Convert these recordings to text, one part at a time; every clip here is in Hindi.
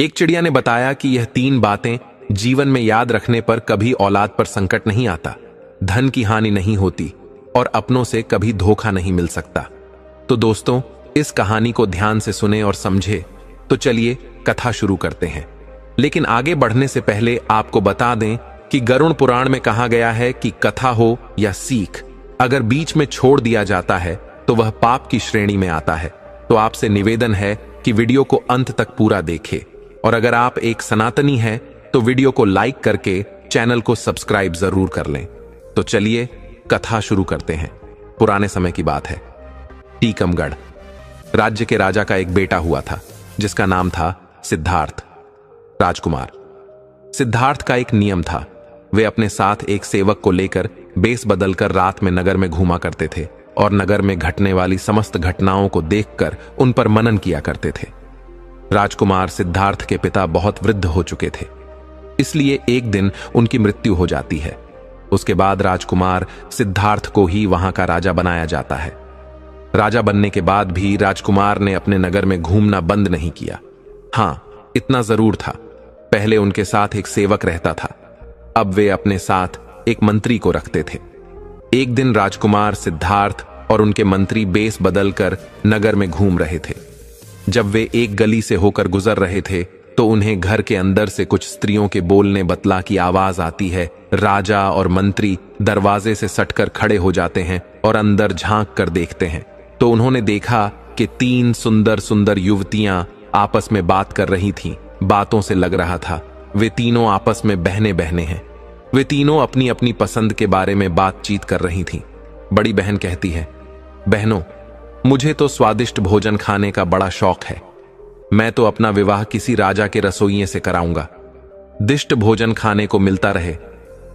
एक चिड़िया ने बताया कि यह 3 बातें जीवन में याद रखने पर कभी औलाद पर संकट नहीं आता, धन की हानि नहीं होती और अपनों से कभी धोखा नहीं मिल सकता। तो दोस्तों, इस कहानी को ध्यान से सुने और समझे। तो चलिए कथा शुरू करते हैं। लेकिन आगे बढ़ने से पहले आपको बता दें कि गरुड़ पुराण में कहा गया है कि कथा हो या सीख, अगर बीच में छोड़ दिया जाता है तो वह पाप की श्रेणी में आता है। तो आपसे निवेदन है कि वीडियो को अंत तक पूरा देखें, और अगर आप एक सनातनी हैं तो वीडियो को लाइक करके चैनल को सब्सक्राइब जरूर कर लें। तो चलिए कथा शुरू करते हैं। पुराने समय की बात है। टीकमगढ़ राज्य के राजा का एक बेटा हुआ था जिसका नाम था सिद्धार्थ राजकुमार। सिद्धार्थ का एक नियम था, वे अपने साथ एक सेवक को लेकर बेस बदलकर रात में नगर में घूमा करते थे और नगर में घटने वाली समस्त घटनाओं को देखकर उन पर मनन किया करते थे। राजकुमार सिद्धार्थ के पिता बहुत वृद्ध हो चुके थे, इसलिए एक दिन उनकी मृत्यु हो जाती है। उसके बाद राजकुमार सिद्धार्थ को ही वहां का राजा बनाया जाता है। राजा बनने के बाद भी राजकुमार ने अपने नगर में घूमना बंद नहीं किया। हां, इतना जरूर था, पहले उनके साथ एक सेवक रहता था, अब वे अपने साथ एक मंत्री को रखते थे। एक दिन राजकुमार सिद्धार्थ और उनके मंत्री बेस बदलकर नगर में घूम रहे थे। जब वे एक गली से होकर गुजर रहे थे तो उन्हें घर के अंदर से कुछ स्त्रियों के बोलने बतला की आवाज आती है। राजा और मंत्री दरवाजे से सटकर खड़े हो जाते हैं और अंदर झांक कर देखते हैं तो उन्होंने देखा कि 3 सुंदर सुंदर युवतियां आपस में बात कर रही थीं। बातों से लग रहा था वे तीनों आपस में बहने बहने हैं। वे तीनों अपनी अपनी पसंद के बारे में बातचीत कर रही थीं। बड़ी बहन कहती है, बहनों, मुझे तो स्वादिष्ट भोजन खाने का बड़ा शौक है। मैं तो अपना विवाह किसी राजा के रसोइये से कराऊंगा, दिष्ट भोजन खाने को मिलता रहे।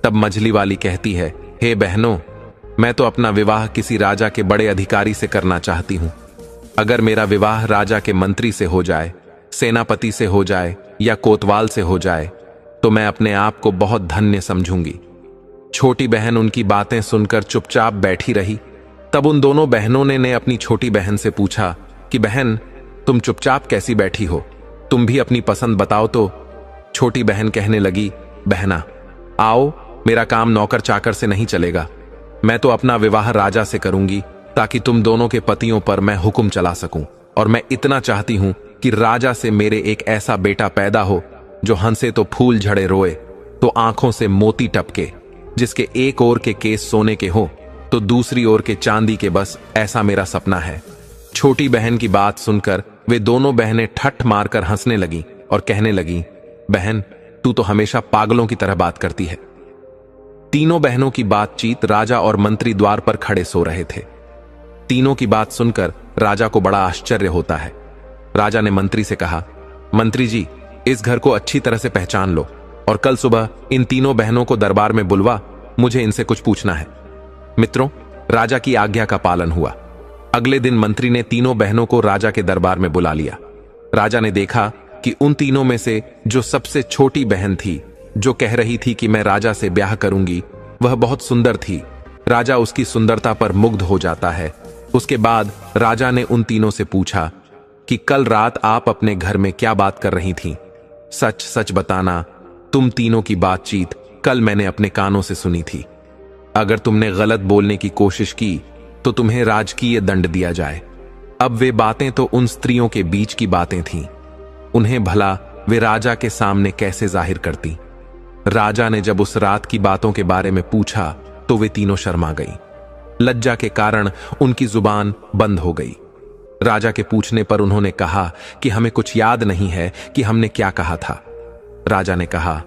तब मझली वाली कहती है, हे बहनों, मैं तो अपना विवाह किसी राजा के बड़े अधिकारी से करना चाहती हूं। अगर मेरा विवाह राजा के मंत्री से हो जाए, सेनापति से हो जाए या कोतवाल से हो जाए तो मैं अपने आप को बहुत धन्य समझूंगी। छोटी बहन उनकी बातें सुनकर चुपचाप बैठी रही। तब उन दोनों बहनों ने अपनी छोटी बहन से पूछा कि बहन, तुम चुपचाप कैसी बैठी हो, तुम भी अपनी पसंद बताओ। तो छोटी बहन कहने लगी, बहना, आओ, मेरा काम नौकर चाकर से नहीं चलेगा। मैं तो अपना विवाह राजा से करूंगी ताकि तुम दोनों के पतियों पर मैं हुक्म चला सकूं। और मैं इतना चाहती हूं कि राजा से मेरे एक ऐसा बेटा पैदा हो जो हंसे तो फूल झड़े, रोए तो आंखों से मोती टपके, जिसके एक ओर के केस सोने के हो तो दूसरी ओर के चांदी के। बस ऐसा मेरा सपना है। छोटी बहन की बात सुनकर वे दोनों बहनें ठट्ठ मारकर हंसने लगीं और कहने लगीं, बहन, तू तो हमेशा पागलों की तरह बात करती है। तीनों बहनों की बातचीत राजा और मंत्री द्वार पर खड़े सो रहे थे। तीनों की बात सुनकर राजा को बड़ा आश्चर्य होता है। राजा ने मंत्री से कहा, मंत्री जी, इस घर को अच्छी तरह से पहचान लो और कल सुबह इन तीनों बहनों को दरबार में बुलवा, मुझे इनसे कुछ पूछना है। मित्रों, राजा की आज्ञा का पालन हुआ। अगले दिन मंत्री ने तीनों बहनों को राजा के दरबार में बुला लिया। राजा ने देखा कि उन तीनों में से जो सबसे छोटी बहन थी, जो कह रही थी कि मैं राजा से ब्याह करूंगी, वह बहुत सुंदर थी। राजा उसकी सुंदरता पर मुग्ध हो जाता है। उसके बाद राजा ने उन तीनों से पूछा कि कल रात आप अपने घर में क्या बात कर रही थीं? सच सच बताना, तुम तीनों की बातचीत कल मैंने अपने कानों से सुनी थी। अगर तुमने गलत बोलने की कोशिश की तो तुम्हें राजकीय दंड दिया जाए। अब वे बातें तो उन स्त्रियों के बीच की बातें थीं, उन्हें भला वे राजा के सामने कैसे जाहिर करती? राजा ने जब उस रात की बातों के बारे में पूछा तो वे तीनों शर्मा गईं। लज्जा के कारण उनकी जुबान बंद हो गई। राजा के पूछने पर उन्होंने कहा कि हमें कुछ याद नहीं है कि हमने क्या कहा था। राजा ने कहा,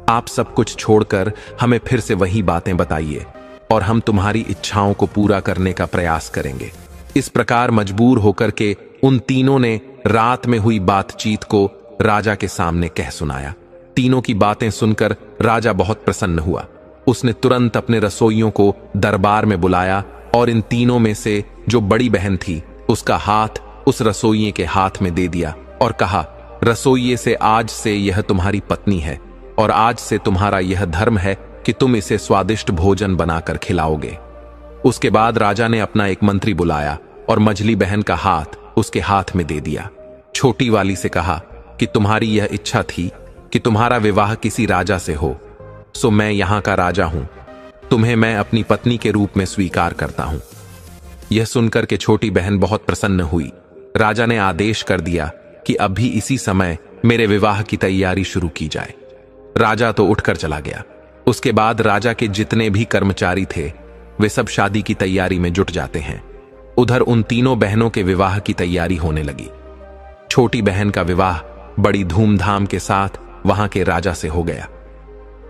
आप सब कुछ छोड़कर हमें फिर से वही बातें बताइए और हम तुम्हारी इच्छाओं को पूरा करने का प्रयास करेंगे। इस प्रकार मजबूर होकर के उन तीनों ने रात में हुई बातचीत को राजा के सामने कह सुनाया। तीनों की बातें सुनकर राजा बहुत प्रसन्न हुआ। उसने तुरंत अपने रसोइयों को दरबार में बुलाया और इन तीनों में से जो बड़ी बहन थी, उसका हाथ उस रसोइये के हाथ में दे दिया और कहा, रसोइये से आज से यह तुम्हारी पत्नी है और आज से तुम्हारा यह धर्म है कि तुम इसे स्वादिष्ट भोजन बनाकर खिलाओगे। उसके बाद राजा ने अपना एक मंत्री बुलाया और मझली बहन का हाथ उसके हाथ में दे दिया। छोटी वाली से कहा, कि तुम्हारी यह इच्छा थी कि तुम्हारा विवाह किसी राजा से हो, सो मैं यहां का राजा हूं। तुम्हें मैं अपनी पत्नी के रूप में स्वीकार करता हूं। यह सुनकर के छोटी बहन बहुत प्रसन्न हुई। राजा ने आदेश कर दिया कि अभी इसी समय मेरे विवाह की तैयारी शुरू की जाए। राजा तो उठकर चला गया। उसके बाद राजा के जितने भी कर्मचारी थे वे सब शादी की तैयारी में जुट जाते हैं। उधर उन तीनों बहनों के विवाह की तैयारी होने लगी। छोटी बहन का विवाह बड़ी धूमधाम के साथ वहां के राजा से हो गया।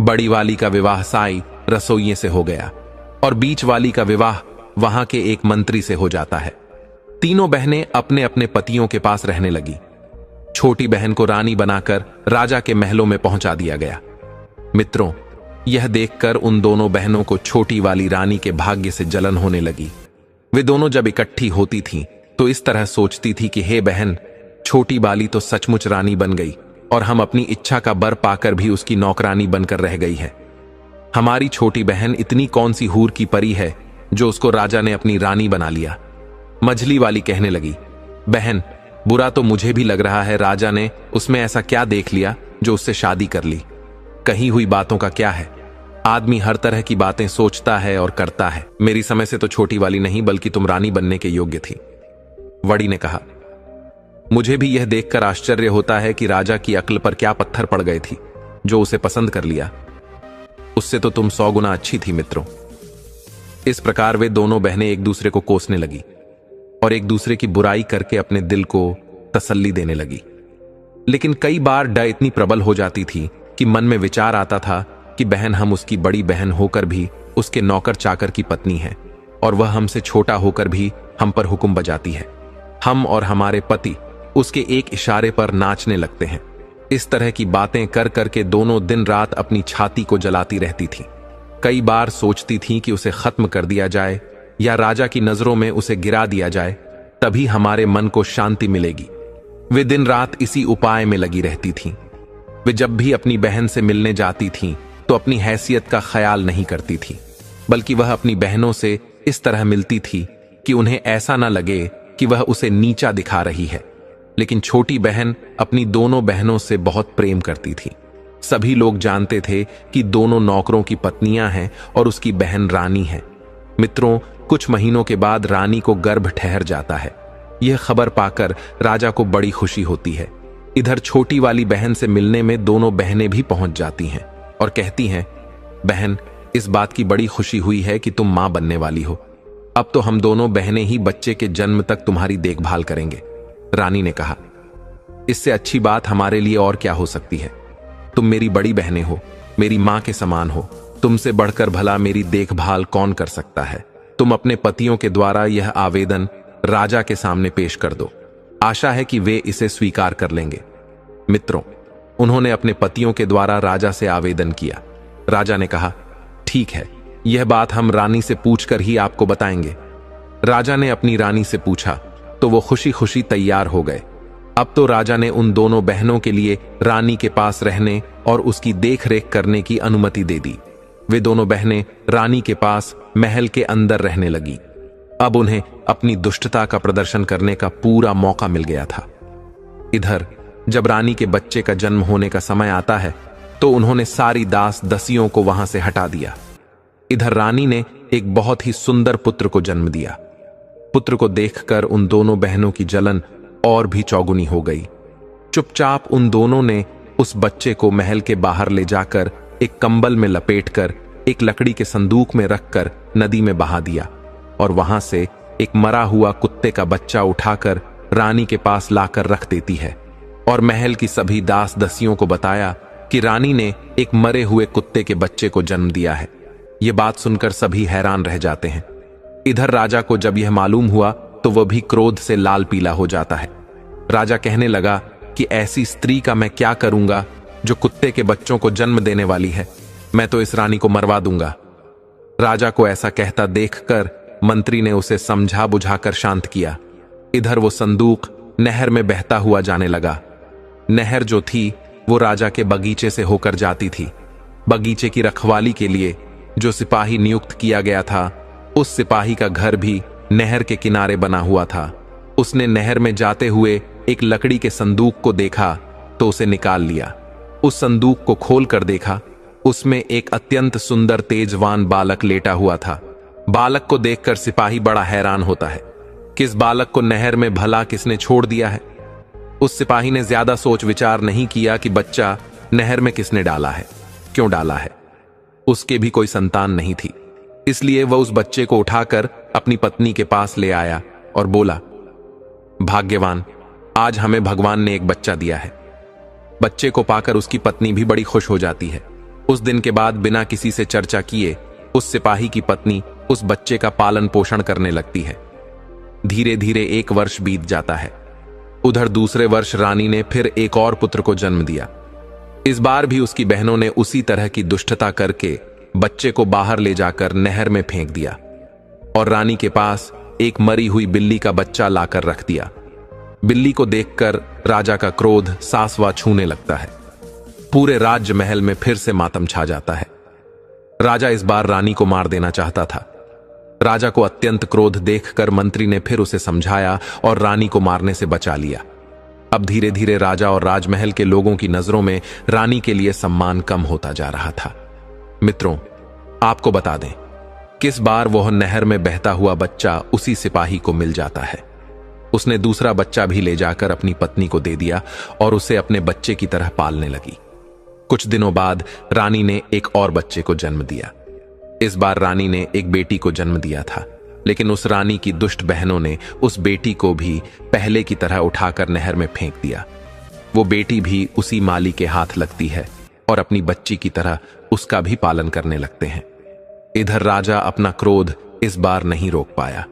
बड़ी वाली का विवाह साई रसोइये से हो गया और बीच वाली का विवाह वहां के एक मंत्री से हो जाता है। तीनों बहनें अपने अपने पतियों के पास रहने लगी। छोटी बहन को रानी बनाकर राजा के महलों में पहुंचा दिया गया। मित्रों, यह देखकर उन दोनों बहनों को छोटी वाली रानी के भाग्य से जलन होने लगी। वे दोनों जब इकट्ठी होती थीं तो इस तरह सोचती थी कि हे बहन, छोटी वाली तो सचमुच रानी बन गई और हम अपनी इच्छा का बर पाकर भी उसकी नौकरानी बनकर रह गई है। हमारी छोटी बहन इतनी कौन सी हूर की परी है जो उसको राजा ने अपनी रानी बना लिया। मझली वाली कहने लगी, बहन, बुरा तो मुझे भी लग रहा है। राजा ने उसमें ऐसा क्या देख लिया जो उससे शादी कर ली। कही हुई बातों का क्या है। आदमी हर तरह की बातें सोचता है और करता है। मेरी समय से तो छोटी वाली नहीं बल्कि तुम रानी बनने के योग्य थी। वड़ी ने कहा, मुझे भी यह देखकर आश्चर्य होता है कि राजा की अक्ल पर क्या पत्थर पड़ गए थी जो उसे पसंद कर लिया। उससे तो तुम 100 गुना अच्छी थी मित्रों। इस प्रकार वे दोनों बहनें एक दूसरे को कोसने लगी और एक दूसरे की बुराई करके अपने दिल को तसल्ली देने लगी। लेकिन कई बार डर इतनी प्रबल हो जाती थी कि मन में विचार आता था कि बहन, हम उसकी बड़ी बहन होकर भी उसके नौकर चाकर की पत्नी है और वह हमसे छोटा होकर भी हम पर हुक्म बजाती है। हम और हमारे पति उसके एक इशारे पर नाचने लगते हैं। इस तरह की बातें कर करके दोनों दिन रात अपनी छाती को जलाती रहती थी। कई बार सोचती थी कि उसे खत्म कर दिया जाए या राजा की नजरों में उसे गिरा दिया जाए, तभी हमारे मन को शांति मिलेगी। वे दिन रात इसी उपाय में लगी रहती थीं। वे जब भी अपनी बहन से मिलने जाती थीं तो अपनी हैसियत का ख्याल नहीं करती थी, बल्कि वह अपनी बहनों से इस तरह मिलती थी कि उन्हें ऐसा न लगे कि वह उसे नीचा दिखा रही है। लेकिन छोटी बहन अपनी दोनों बहनों से बहुत प्रेम करती थी। सभी लोग जानते थे कि दोनों नौकरों की पत्नियां हैं और उसकी बहन रानी है। मित्रों, कुछ महीनों के बाद रानी को गर्भ ठहर जाता है। यह खबर पाकर राजा को बड़ी खुशी होती है। इधर छोटी वाली बहन से मिलने में दोनों बहनें भी पहुंच जाती हैं और कहती हैं, बहन, इस बात की बड़ी खुशी हुई है कि तुम मां बनने वाली हो। अब तो हम दोनों बहनें ही बच्चे के जन्म तक तुम्हारी देखभाल करेंगे। रानी ने कहा, इससे अच्छी बात हमारे लिए और क्या हो सकती है। तुम मेरी बड़ी बहनें हो, मेरी मां के समान हो। तुमसे बढ़कर भला मेरी देखभाल कौन कर सकता है। तुम अपने पतियों के द्वारा यह आवेदन राजा के सामने पेश कर दो। आशा है कि वे इसे स्वीकार कर लेंगे। मित्रों, उन्होंने अपने पतियों के द्वारा राजा से आवेदन किया। राजा ने कहा, ठीक है, यह बात हम रानी से पूछकर ही आपको बताएंगे। राजा ने अपनी रानी से पूछा तो वो खुशी खुशी तैयार हो गए। अब तो राजा ने उन दोनों बहनों के लिए रानी के पास रहने और उसकी देखरेख करने की अनुमति दे दी। वे दोनों बहनें रानी के पास महल के अंदर रहने लगी। अब उन्हें अपनी दुष्टता का प्रदर्शन करने का पूरा मौका मिल गया था। इधर जब रानी के बच्चे का जन्म होने का समय आता है तो उन्होंने सारी दास दसियों को वहां से हटा दिया। इधर रानी ने एक बहुत ही सुंदर पुत्र को जन्म दिया। पुत्र को देखकर उन दोनों बहनों की जलन और भी चौगुनी हो गई। चुपचाप उन दोनों ने उस बच्चे को महल के बाहर ले जाकर एक कंबल में लपेटकर एक लकड़ी के संदूक में रखकर नदी में बहा दिया और वहां से एक मरा हुआ कुत्ते का बच्चा उठाकर रानी के पास लाकर रख देती है और महल की सभी दास दसियों को बताया कि रानी ने एक मरे हुए कुत्ते के बच्चे को जन्म दिया है। यह बात सुनकर सभी हैरान रह जाते हैं। इधर राजा को जब यह मालूम हुआ तो वह भी क्रोध से लाल पीला हो जाता है। राजा कहने लगा कि ऐसी स्त्री का मैं क्या करूंगा जो कुत्ते के बच्चों को जन्म देने वाली है। मैं तो इस रानी को मरवा दूंगा। राजा को ऐसा कहता देखकर मंत्री ने उसे समझा बुझाकर शांत किया। इधर वो संदूक नहर में बहता हुआ जाने लगा। नहर जो थी वो राजा के बगीचे से होकर जाती थी। बगीचे की रखवाली के लिए जो सिपाही नियुक्त किया गया था, उस सिपाही का घर भी नहर के किनारे बना हुआ था। उसने नहर में जाते हुए एक लकड़ी के संदूक को देखा तो उसे निकाल लिया। उस संदूक को खोल कर देखा, उसमें एक अत्यंत सुंदर तेजवान बालक लेटा हुआ था। बालक को देखकर सिपाही बड़ा हैरान होता है कि इस बालक को नहर में भला किसने छोड़ दिया है। उस सिपाही ने ज्यादा सोच विचार नहीं किया कि बच्चा नहर में किसने डाला है, क्यों डाला है। उसके भी कोई संतान नहीं थी, इसलिए वह उस बच्चे को उठाकर अपनी पत्नी के पास ले आया और बोला, भाग्यवान, आज हमें भगवान ने एक बच्चा दिया है। बच्चे को पाकर उसकी पत्नी भी बड़ी खुश हो जाती है। उस दिन के बाद बिना किसी से चर्चा किए उस सिपाही की पत्नी उस बच्चे का पालन पोषण करने लगती है। धीरे धीरे 1 वर्ष बीत जाता है। उधर दूसरे वर्ष रानी ने फिर एक और पुत्र को जन्म दिया। इस बार भी उसकी बहनों ने उसी तरह की दुष्टता करके बच्चे को बाहर ले जाकर नहर में फेंक दिया और रानी के पास एक मरी हुई बिल्ली का बच्चा लाकर रख दिया। बिल्ली को देखकर राजा का क्रोध सासवा छूने लगता है। पूरे राज्य महल में फिर से मातम छा जाता है। राजा इस बार रानी को मार देना चाहता था। राजा को अत्यंत क्रोध देखकर मंत्री ने फिर उसे समझाया और रानी को मारने से बचा लिया। अब धीरे धीरे राजा और राजमहल के लोगों की नजरों में रानी के लिए सम्मान कम होता जा रहा था। मित्रों, आपको बता दें, किस बार वह नहर में बहता हुआ बच्चा उसी सिपाही को मिल जाता है। उसने दूसरा बच्चा भी ले जाकर अपनी पत्नी को दे दिया और उसे अपने बच्चे की तरह पालने लगी। कुछ दिनों बाद रानी ने एक और बच्चे को जन्म दिया। इस बार रानी ने एक बेटी को जन्म दिया था, लेकिन उस रानी की दुष्ट बहनों ने उस बेटी को भी पहले की तरह उठाकर नहर में फेंक दिया। वो बेटी भी उसी माली के हाथ लगती है और अपनी बच्ची की तरह उसका भी पालन करने लगते हैं। इधर राजा अपना क्रोध इस बार नहीं रोक पाया,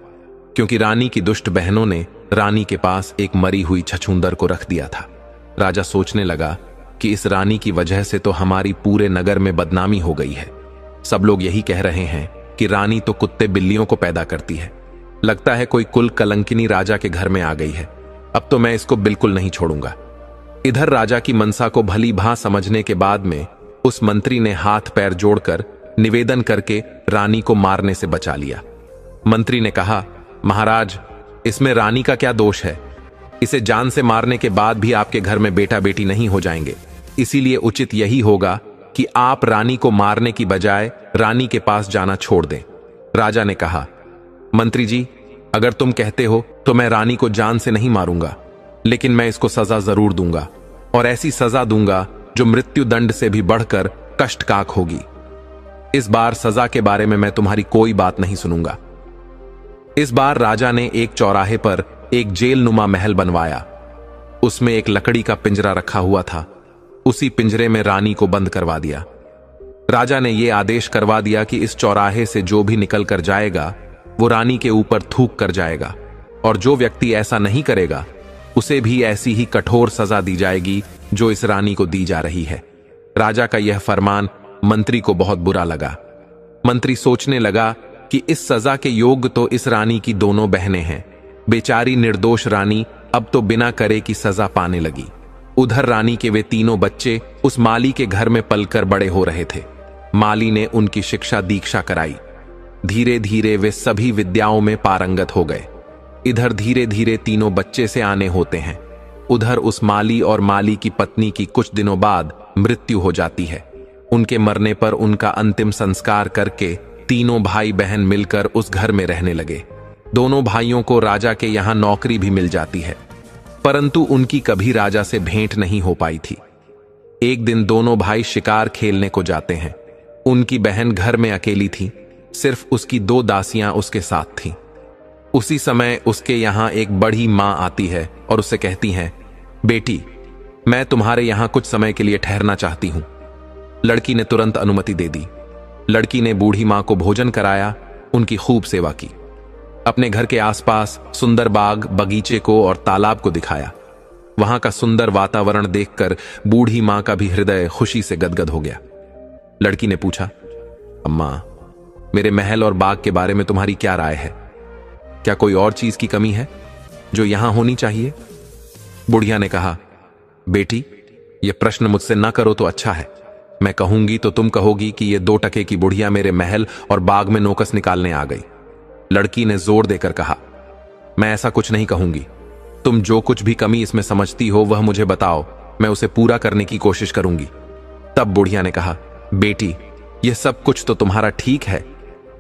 क्योंकि रानी की दुष्ट बहनों ने रानी के पास एक मरी हुई छछूंदर को रख दिया था। राजा सोचने लगा कि इस रानी की वजह से तो हमारी पूरे नगर में बदनामी हो गई है। सब लोग यही कह रहे हैं कि रानी तो कुत्ते बिल्लियों को पैदा करती है। लगता है कोई कुल कलंकिनी राजा के घर में आ गई है। अब तो मैं इसको बिल्कुल नहीं छोड़ूंगा। इधर राजा की मनसा को भली भांति समझने के बाद में उस मंत्री ने हाथ पैर जोड़कर निवेदन करके रानी को मारने से बचा लिया। मंत्री ने कहा, महाराज, इसमें रानी का क्या दोष है? इसे जान से मारने के बाद भी आपके घर में बेटा बेटी नहीं हो जाएंगे। इसीलिए उचित यही होगा कि आप रानी को मारने की बजाय रानी के पास जाना छोड़ दें। राजा ने कहा, मंत्री जी, अगर तुम कहते हो तो मैं रानी को जान से नहीं मारूंगा, लेकिन मैं इसको सजा जरूर दूंगा, और ऐसी सजा दूंगा जो मृत्यु दंड से भी बढ़कर कष्टकाक होगी। इस बार सजा के बारे में मैं तुम्हारी कोई बात नहीं सुनूंगा। इस बार राजा ने एक चौराहे पर एक जेल नुमा महल बनवाया। उसमें एक लकड़ी का पिंजरा रखा हुआ था। उसी पिंजरे में रानी को बंद करवा दिया। राजा ने यह आदेश करवा दिया कि इस चौराहे से जो भी निकल कर जाएगा वो रानी के ऊपर थूक कर जाएगा, और जो व्यक्ति ऐसा नहीं करेगा उसे भी ऐसी ही कठोर सजा दी जाएगी जो इस रानी को दी जा रही है। राजा का यह फरमान मंत्री को बहुत बुरा लगा। मंत्री सोचने लगा कि इस सजा के योग्य तो इस रानी की दोनों बहनें हैं। बेचारी निर्दोष रानी अब तो बिना करे की सजा पाने लगी। उधर रानी के वे तीनों बच्चे उस माली के घर में पलकर बड़े हो रहे थे। माली ने उनकी शिक्षा दीक्षा कराई। धीरे धीरे वे सभी विद्याओं में पारंगत हो गए। इधर धीरे धीरे तीनों बच्चे से आने होते हैं। उधर उस माली और माली की पत्नी की कुछ दिनों बाद मृत्यु हो जाती है। उनके मरने पर उनका अंतिम संस्कार करके तीनों भाई बहन मिलकर उस घर में रहने लगे। दोनों भाइयों को राजा के यहां नौकरी भी मिल जाती है, परंतु उनकी कभी राजा से भेंट नहीं हो पाई थी। एक दिन दोनों भाई शिकार खेलने को जाते हैं। उनकी बहन घर में अकेली थी, सिर्फ उसकी 2 दासियां उसके साथ थीं। उसी समय उसके यहां एक बड़ी मां आती है और उससे कहती हैं, बेटी, मैं तुम्हारे यहां कुछ समय के लिए ठहरना चाहती हूं। लड़की ने तुरंत अनुमति दे दी। लड़की ने बूढ़ी मां को भोजन कराया, उनकी खूब सेवा की। अपने घर के आसपास सुंदर बाग, बगीचे को और तालाब को दिखाया। वहां का सुंदर वातावरण देखकर बूढ़ी मां का भी हृदय खुशी से गदगद हो गया। लड़की ने पूछा, अम्मा, मेरे महल और बाग के बारे में तुम्हारी क्या राय है? क्या कोई और चीज की कमी है जो यहां होनी चाहिए? बुढ़िया ने कहा, बेटी, यह प्रश्न मुझसे ना करो तो अच्छा है। मैं कहूंगी तो तुम कहोगी कि यह 2 टके की बुढ़िया मेरे महल और बाग में नोकस निकालने आ गई। लड़की ने जोर देकर कहा, मैं ऐसा कुछ नहीं कहूंगी। तुम जो कुछ भी कमी इसमें समझती हो वह मुझे बताओ, मैं उसे पूरा करने की कोशिश करूंगी। तब बुढ़िया ने कहा, बेटी, यह सब कुछ तो तुम्हारा ठीक है,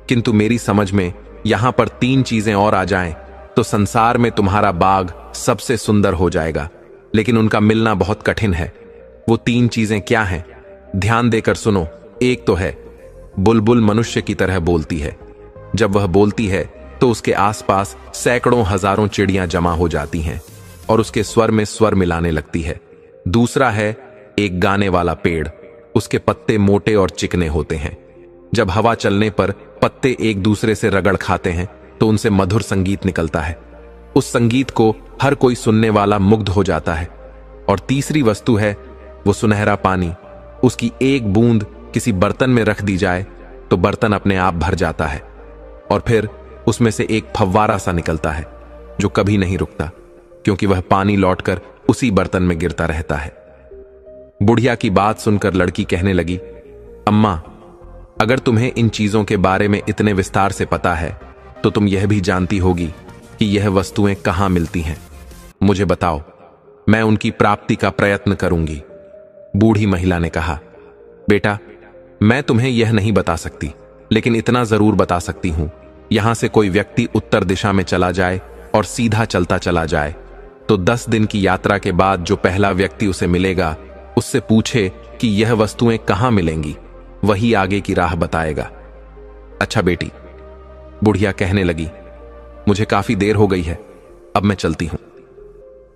किंतु मेरी समझ में यहां पर 3 चीजें और आ जाएं तो संसार में तुम्हारा बाग सबसे सुंदर हो जाएगा, लेकिन उनका मिलना बहुत कठिन है। वो 3 चीजें क्या हैं? ध्यान देकर सुनो। एक तो है, बुलबुल मनुष्य की तरह बोलती है। जब वह बोलती है तो उसके आसपास सैकड़ों हजारों चिड़ियां जमा हो जाती हैं और उसके स्वर में स्वर मिलाने लगती है। दूसरा है एक गाने वाला पेड़। उसके पत्ते मोटे और चिकने होते हैं। जब हवा चलने पर पत्ते एक दूसरे से रगड़ खाते हैं तो उनसे मधुर संगीत निकलता है। उस संगीत को हर कोई सुनने वाला मुग्ध हो जाता है। और तीसरी वस्तु है वो सुनहरा पानी। उसकी एक बूंद किसी बर्तन में रख दी जाए तो बर्तन अपने आप भर जाता है और फिर उसमें से एक फव्वारा सा निकलता है जो कभी नहीं रुकता, क्योंकि वह पानी लौटकर उसी बर्तन में गिरता रहता है। बुढ़िया की बात सुनकर लड़की कहने लगी, अम्मा, अगर तुम्हें इन चीजों के बारे में इतने विस्तार से पता है तो तुम यह भी जानती होगी कि यह वस्तुएं कहां मिलती हैं। मुझे बताओ, मैं उनकी प्राप्ति का प्रयत्न करूंगी। बूढ़ी महिला ने कहा, बेटा, मैं तुम्हें यह नहीं बता सकती, लेकिन इतना जरूर बता सकती हूं, यहां से कोई व्यक्ति उत्तर दिशा में चला जाए और सीधा चलता चला जाए तो 10 दिन की यात्रा के बाद जो पहला व्यक्ति उसे मिलेगा उससे पूछे कि यह वस्तुएं कहां मिलेंगी, वही आगे की राह बताएगा। अच्छा बेटी, बुढ़िया कहने लगी, मुझे काफी देर हो गई है, अब मैं चलती हूं।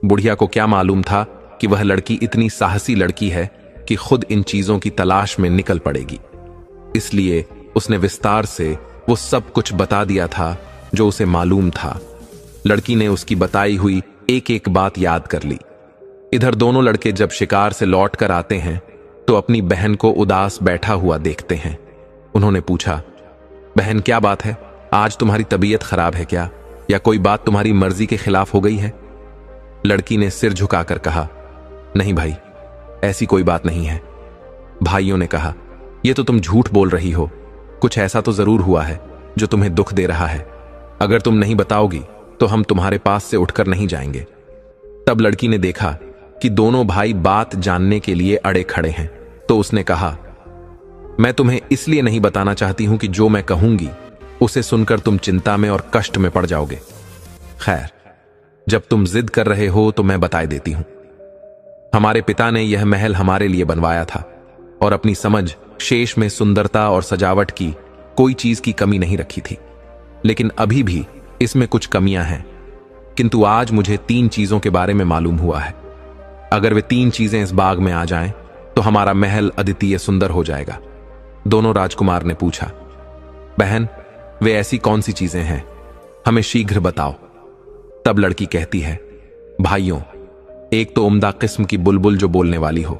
बुढ़िया को क्या मालूम था कि वह लड़की इतनी साहसी लड़की है कि खुद इन चीजों की तलाश में निकल पड़ेगी। इसलिए उसने विस्तार से वो सब कुछ बता दिया था जो उसे मालूम था। लड़की ने उसकी बताई हुई एक एक बात याद कर ली। इधर दोनों लड़के जब शिकार से लौट कर आते हैं तो अपनी बहन को उदास बैठा हुआ देखते हैं। उन्होंने पूछा, बहन, क्या बात है? आज तुम्हारी तबीयत खराब है क्या, या कोई बात तुम्हारी मर्जी के खिलाफ हो गई है? लड़की ने सिर झुकाकर कहा, नहीं भाई, ऐसी कोई बात नहीं है। भाइयों ने कहा, यह तो तुम झूठ बोल रही हो, कुछ ऐसा तो जरूर हुआ है जो तुम्हें दुख दे रहा है। अगर तुम नहीं बताओगी तो हम तुम्हारे पास से उठकर नहीं जाएंगे। तब लड़की ने देखा कि दोनों भाई बात जानने के लिए अड़े खड़े हैं, तो उसने कहा, मैं तुम्हें इसलिए नहीं बताना चाहती हूं कि जो मैं कहूंगी उसे सुनकर तुम चिंता में और कष्ट में पड़ जाओगे। खैर, जब तुम जिद कर रहे हो तो मैं बता देती हूं। हमारे पिता ने यह महल हमारे लिए बनवाया था और अपनी समझ शेष में सुंदरता और सजावट की कोई चीज की कमी नहीं रखी थी, लेकिन अभी भी इसमें कुछ कमियां हैं। किंतु आज मुझे 3 चीजों के बारे में मालूम हुआ है। अगर वे 3 चीजें इस बाग में आ जाएं तो हमारा महल अद्वितीय सुंदर हो जाएगा। दोनों राजकुमार ने पूछा, बहन, वे ऐसी कौन सी चीजें हैं, हमें शीघ्र बताओ। तब लड़की कहती है, भाइयों, एक तो उम्दा किस्म की बुलबुल जो बोलने वाली हो,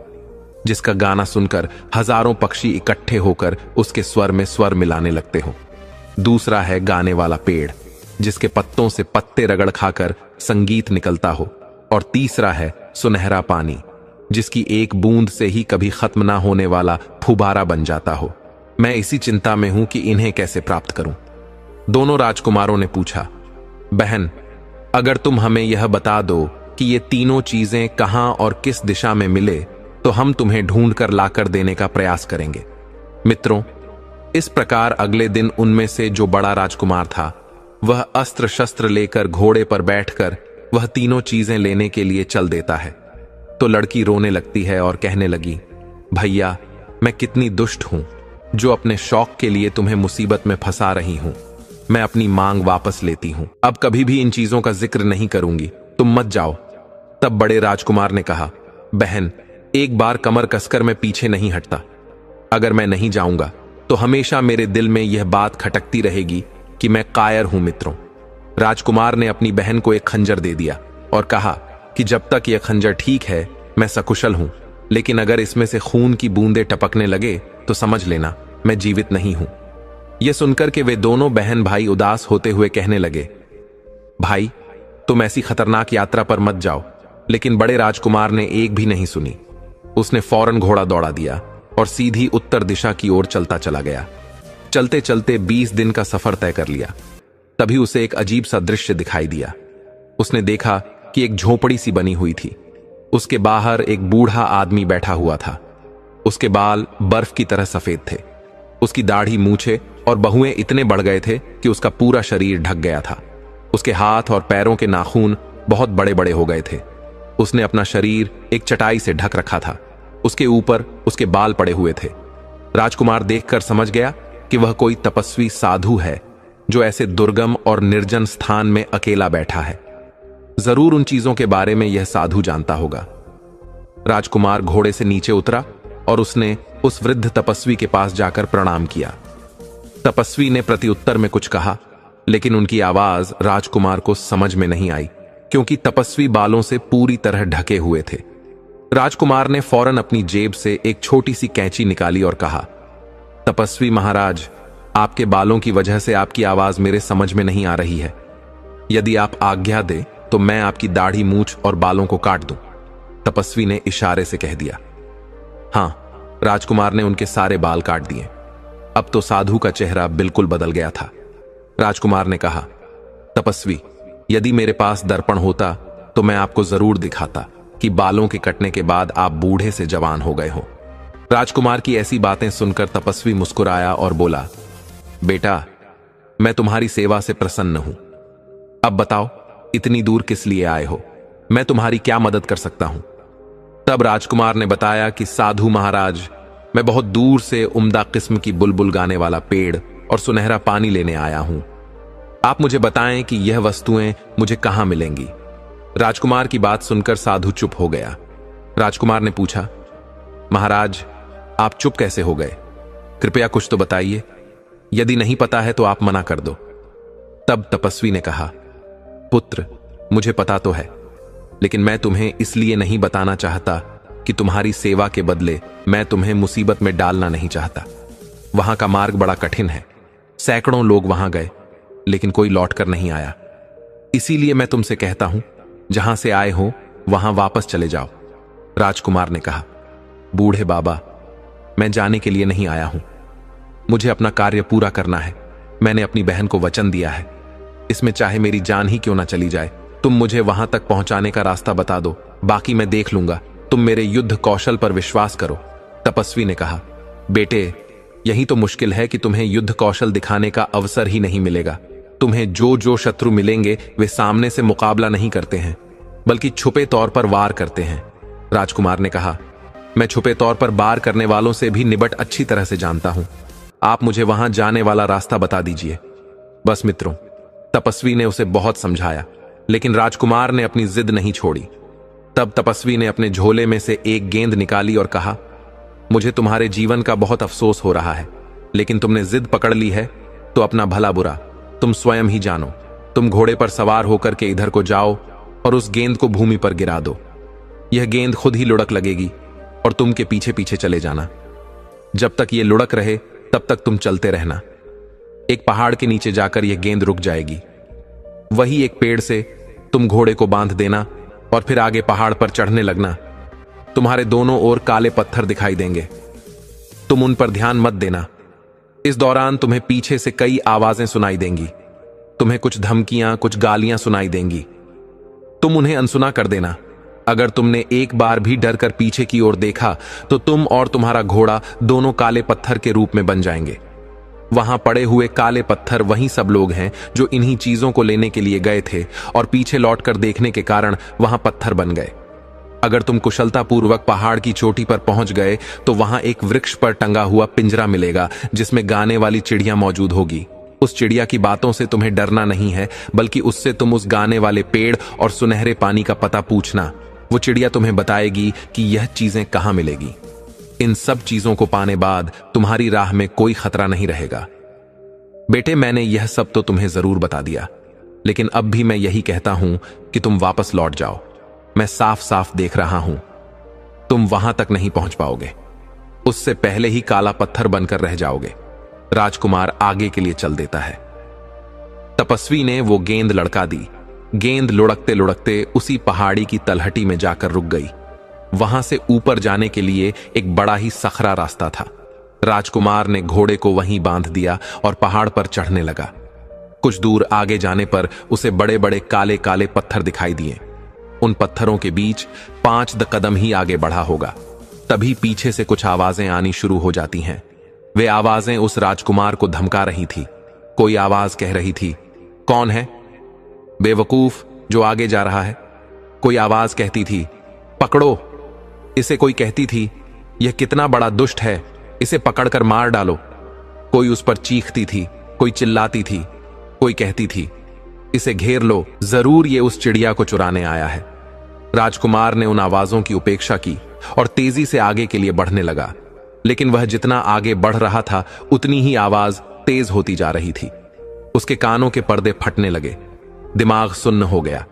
जिसका गाना सुनकर हजारों पक्षी इकट्ठे होकर उसके स्वर में स्वर मिलाने लगते हो। दूसरा है गाने वाला पेड़, जिसके पत्तों से पत्ते रगड़ खाकर संगीत निकलता हो। और तीसरा है सुनहरा पानी, जिसकी एक बूंद से ही कभी खत्म ना होने वाला फुबारा बन जाता हो। मैं इसी चिंता में हूं कि इन्हें कैसे प्राप्त करूं। दोनों राजकुमारों ने पूछा, बहन, अगर तुम हमें यह बता दो कि ये तीनों चीजें कहां और किस दिशा में मिले तो हम तुम्हें ढूंढ कर लाकर देने का प्रयास करेंगे। मित्रों, इस प्रकार अगले दिन उनमें से जो बड़ा राजकुमार था वह अस्त्र शस्त्र लेकर घोड़े पर बैठकर वह तीनों चीजें लेने के लिए चल देता है। तो लड़की रोने लगती है और कहने लगी, भैया, मैं कितनी दुष्ट हूं जो अपने शौक के लिए तुम्हें मुसीबत में फंसा रही हूं। मैं अपनी मांग वापस लेती हूं, अब कभी भी इन चीजों का जिक्र नहीं करूंगी, तुम मत जाओ। तब बड़े राजकुमार ने कहा, बहन, एक बार कमर कसकर मैं पीछे नहीं हटता। अगर मैं नहीं जाऊंगा तो हमेशा मेरे दिल में यह बात खटकती रहेगी कि मैं कायर हूं। मित्रों, राजकुमार ने अपनी बहन को एक खंजर दे दिया और कहा कि जब तक यह खंजर ठीक है मैं सकुशल हूं, लेकिन अगर इसमें से खून की बूंदें टपकने लगे तो समझ लेना मैं जीवित नहीं हूं। यह सुनकर के वे दोनों बहन भाई उदास होते हुए कहने लगे, भाई, तुम ऐसी खतरनाक यात्रा पर मत जाओ। लेकिन बड़े राजकुमार ने एक भी नहीं सुनी। उसने फौरन घोड़ा दौड़ा दिया और सीधी उत्तर दिशा की ओर चलता चला गया। चलते चलते 20 दिन का सफर तय कर लिया। तभी उसे एक अजीब सा दृश्य दिखाई दिया। उसने देखा कि एक झोपड़ी सी बनी हुई थी। उसके बाहर एक बूढ़ा आदमी बैठा हुआ था। उसके बाल बर्फ की तरह सफेद थे। उसकी दाढ़ी, मूछें और बहुएं इतने बढ़ गए थे कि उसका पूरा शरीर ढक गया था। उसके हाथ और पैरों के नाखून बहुत बड़े बड़े हो गए थे। उसने अपना शरीर एक चटाई से ढक रखा था। उसके ऊपर उसके बाल पड़े हुए थे। राजकुमार देखकर समझ गया कि वह कोई तपस्वी साधु है जो ऐसे दुर्गम और निर्जन स्थान में अकेला बैठा है। जरूर उन चीजों के बारे में यह साधु जानता होगा। राजकुमार घोड़े से नीचे उतरा और उसने उस वृद्ध तपस्वी के पास जाकर प्रणाम किया। तपस्वी ने प्रत्युत्तर में कुछ कहा, लेकिन उनकी आवाज राजकुमार को समझ में नहीं आई, क्योंकि तपस्वी बालों से पूरी तरह ढके हुए थे। राजकुमार ने फौरन अपनी जेब से एक छोटी सी कैंची निकाली और कहा, तपस्वी महाराज, आपके बालों की वजह से आपकी आवाज मेरे समझ में नहीं आ रही है। यदि आप आज्ञा दें तो मैं आपकी दाढ़ी, मूछ और बालों को काट दूं। तपस्वी ने इशारे से कह दिया। हां, राजकुमार ने उनके सारे बाल काट दिए। अब तो साधु का चेहरा बिल्कुल बदल गया था। राजकुमार ने कहा, तपस्वी, यदि मेरे पास दर्पण होता तो मैं आपको जरूर दिखाता कि बालों के कटने के बाद आप बूढ़े से जवान हो गए हो। राजकुमार की ऐसी बातें सुनकर तपस्वी मुस्कुराया और बोला, बेटा, मैं तुम्हारी सेवा से प्रसन्न हूं। अब बताओ, इतनी दूर किस लिए आए हो? मैं तुम्हारी क्या मदद कर सकता हूं? तब राजकुमार ने बताया कि साधु महाराज, मैं बहुत दूर से उम्दा किस्म की बुलबुल गाने वाला पेड़ और सुनहरा पानी लेने आया हूं। आप मुझे बताएं कि यह वस्तुएं मुझे कहां मिलेंगी। राजकुमार की बात सुनकर साधु चुप हो गया। राजकुमार ने पूछा, महाराज, आप चुप कैसे हो गए? कृपया कुछ तो बताइए। यदि नहीं पता है तो आप मना कर दो। तब तपस्वी ने कहा, पुत्र, मुझे पता तो है, लेकिन मैं तुम्हें इसलिए नहीं बताना चाहता कि तुम्हारी सेवा के बदले मैं तुम्हें मुसीबत में डालना नहीं चाहता। वहां का मार्ग बड़ा कठिन है। सैकड़ों लोग वहां गए, लेकिन कोई लौटकर नहीं आया। इसीलिए मैं तुमसे कहता हूं, जहां से आए हो वहां वापस चले जाओ। राजकुमार ने कहा, बूढ़े बाबा, मैं जाने के लिए नहीं आया हूं। मुझे अपना कार्य पूरा करना है। मैंने अपनी बहन को वचन दिया है। इसमें चाहे मेरी जान ही क्यों ना चली जाए। तुम मुझे वहां तक पहुंचाने का रास्ता बता दो, बाकी मैं देख लूंगा। तुम मेरे युद्ध कौशल पर विश्वास करो। तपस्वी ने कहा, बेटे, यही तो मुश्किल है कि तुम्हें युद्ध कौशल दिखाने का अवसर ही नहीं मिलेगा। तुम्हें जो जो शत्रु मिलेंगे वे सामने से मुकाबला नहीं करते हैं, बल्कि छुपे तौर पर वार करते हैं। राजकुमार ने कहा, मैं छुपे तौर पर वार करने वालों से भी निबट अच्छी तरह से जानता हूं। आप मुझे वहां जाने वाला रास्ता बता दीजिए। बस मित्रों, तपस्वी ने उसे बहुत समझाया, लेकिन राजकुमार ने अपनी जिद नहीं छोड़ी। तब तपस्वी ने अपने झोले में से एक गेंद निकाली और कहा, मुझे तुम्हारे जीवन का बहुत अफसोस हो रहा है, लेकिन तुमने जिद पकड़ ली है तो अपना भला बुरा तुम स्वयं ही जानो। तुम घोड़े पर सवार होकर के इधर को जाओ और उस गेंद को भूमि पर गिरा दो। यह गेंद खुद ही लुढ़क लगेगी और तुम के पीछे पीछे चले जाना। जब तक यह लुढ़क रहे तब तक तुम चलते रहना। एक पहाड़ के नीचे जाकर यह गेंद रुक जाएगी। वही एक पेड़ से तुम घोड़े को बांध देना और फिर आगे पहाड़ पर चढ़ने लगना। तुम्हारे दोनों ओर काले पत्थर दिखाई देंगे। तुम उन पर ध्यान मत देना। इस दौरान तुम्हें पीछे से कई आवाजें सुनाई देंगी। तुम्हें कुछ धमकियां, कुछ गालियां सुनाई देंगी। तुम उन्हें अनसुना कर देना। अगर तुमने एक बार भी डर कर पीछे की ओर देखा तो तुम और तुम्हारा घोड़ा दोनों काले पत्थर के रूप में बन जाएंगे। वहां पड़े हुए काले पत्थर वही सब लोग हैं जो इन्हीं चीजों को लेने के लिए गए थे और पीछे लौटकर देखने के कारण वहां पत्थर बन गए। अगर तुम कुशलतापूर्वक पहाड़ की चोटी पर पहुंच गए तो वहां एक वृक्ष पर टंगा हुआ पिंजरा मिलेगा जिसमें गाने वाली चिड़िया मौजूद होगी। उस चिड़िया की बातों से तुम्हें डरना नहीं है, बल्कि उससे तुम उस गाने वाले पेड़ और सुनहरे पानी का पता पूछना। वो चिड़िया तुम्हें बताएगी कि यह चीजें कहां मिलेगी। इन सब चीजों को पाने बाद तुम्हारी राह में कोई खतरा नहीं रहेगा। बेटे, मैंने यह सब तो तुम्हें जरूर बता दिया, लेकिन अब भी मैं यही कहता हूं कि तुम वापस लौट जाओ। मैं साफ साफ देख रहा हूं तुम वहां तक नहीं पहुंच पाओगे। उससे पहले ही काला पत्थर बनकर रह जाओगे। राजकुमार आगे के लिए चल देता है। तपस्वी ने वो गेंद लड़का दी। गेंद लुढ़कते लुढ़कते उसी पहाड़ी की तलहटी में जाकर रुक गई। वहां से ऊपर जाने के लिए एक बड़ा ही सखरा रास्ता था। राजकुमार ने घोड़े को वहीं बांध दिया और पहाड़ पर चढ़ने लगा। कुछ दूर आगे जाने पर उसे बड़े बड़े काले काले पत्थर दिखाई दिए। उन पत्थरों के बीच 5 कदम ही आगे बढ़ा होगा, तभी पीछे से कुछ आवाजें आनी शुरू हो जाती हैं। वे आवाजें उस राजकुमार को धमका रही थी। कोई आवाज कह रही थी, कौन है बेवकूफ जो आगे जा रहा है। कोई आवाज कहती थी, पकड़ो इसे। कोई कहती थी, यह कितना बड़ा दुष्ट है, इसे पकड़कर मार डालो। कोई उस पर चीखती थी, कोई चिल्लाती थी, कोई कहती थी, इसे घेर लो, जरूर ये उस चिड़िया को चुराने आया है। राजकुमार ने उन आवाजों की उपेक्षा की और तेजी से आगे के लिए बढ़ने लगा, लेकिन वह जितना आगे बढ़ रहा था उतनी ही आवाज तेज होती जा रही थी। उसके कानों के पर्दे फटने लगे, दिमाग सुन्न हो गया।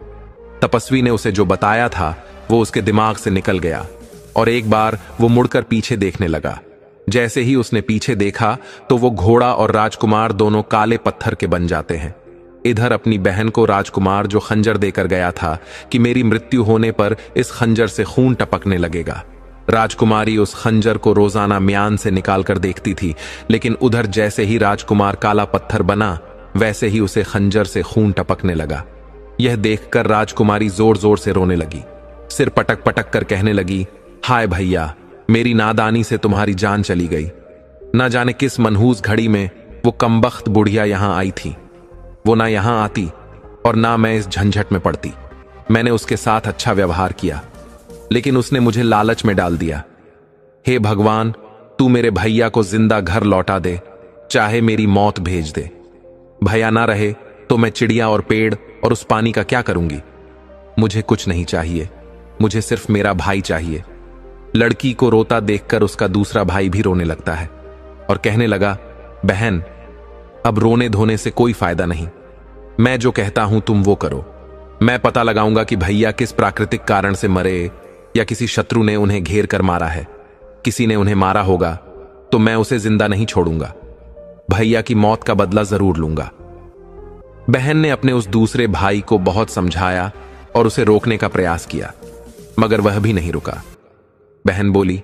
तपस्वी ने उसे जो बताया था वो उसके दिमाग से निकल गया और एक बार वो मुड़कर पीछे देखने लगा। जैसे ही उसने पीछे देखा तो वो घोड़ा और राजकुमार दोनों काले पत्थर के बन जाते हैं। इधर अपनी बहन को राजकुमार जो खंजर देकर गया था कि मेरी मृत्यु होने पर इस खंजर से खून टपकने लगेगा। राजकुमारी उस खंजर को रोजाना म्यान से निकालकर देखती थी, लेकिन उधर जैसे ही राजकुमार काला पत्थर बना वैसे ही उसे खंजर से खून टपकने लगा। यह देखकर राजकुमारी जोर जोर से रोने लगी, सिर पटक पटक कर कहने लगी, हाय भैया, मेरी नादानी से तुम्हारी जान चली गई। न जाने किस मनहूस घड़ी में वो कमबख्त बुढ़िया यहां आई थी। वो ना यहां आती और ना मैं इस झंझट में पड़ती। मैंने उसके साथ अच्छा व्यवहार किया, लेकिन उसने मुझे लालच में डाल दिया। हे भगवान, तू मेरे भैया को जिंदा घर लौटा दे, चाहे मेरी मौत भेज दे। भैया ना रहे तो मैं चिड़िया और पेड़ और उस पानी का क्या करूंगी। मुझे कुछ नहीं चाहिए, मुझे सिर्फ मेरा भाई चाहिए। लड़की को रोता देखकर उसका दूसरा भाई भी रोने लगता है और कहने लगा, बहन, अब रोने धोने से कोई फायदा नहीं। मैं जो कहता हूं तुम वो करो। मैं पता लगाऊंगा कि भैया किस प्राकृतिक कारण से मरे या किसी शत्रु ने उन्हें घेर कर मारा है। किसी ने उन्हें मारा होगा तो मैं उसे जिंदा नहीं छोड़ूंगा। भैया की मौत का बदला जरूर लूंगा। बहन ने अपने उस दूसरे भाई को बहुत समझाया और उसे रोकने का प्रयास किया, मगर वह भी नहीं रुका। बहन बोली,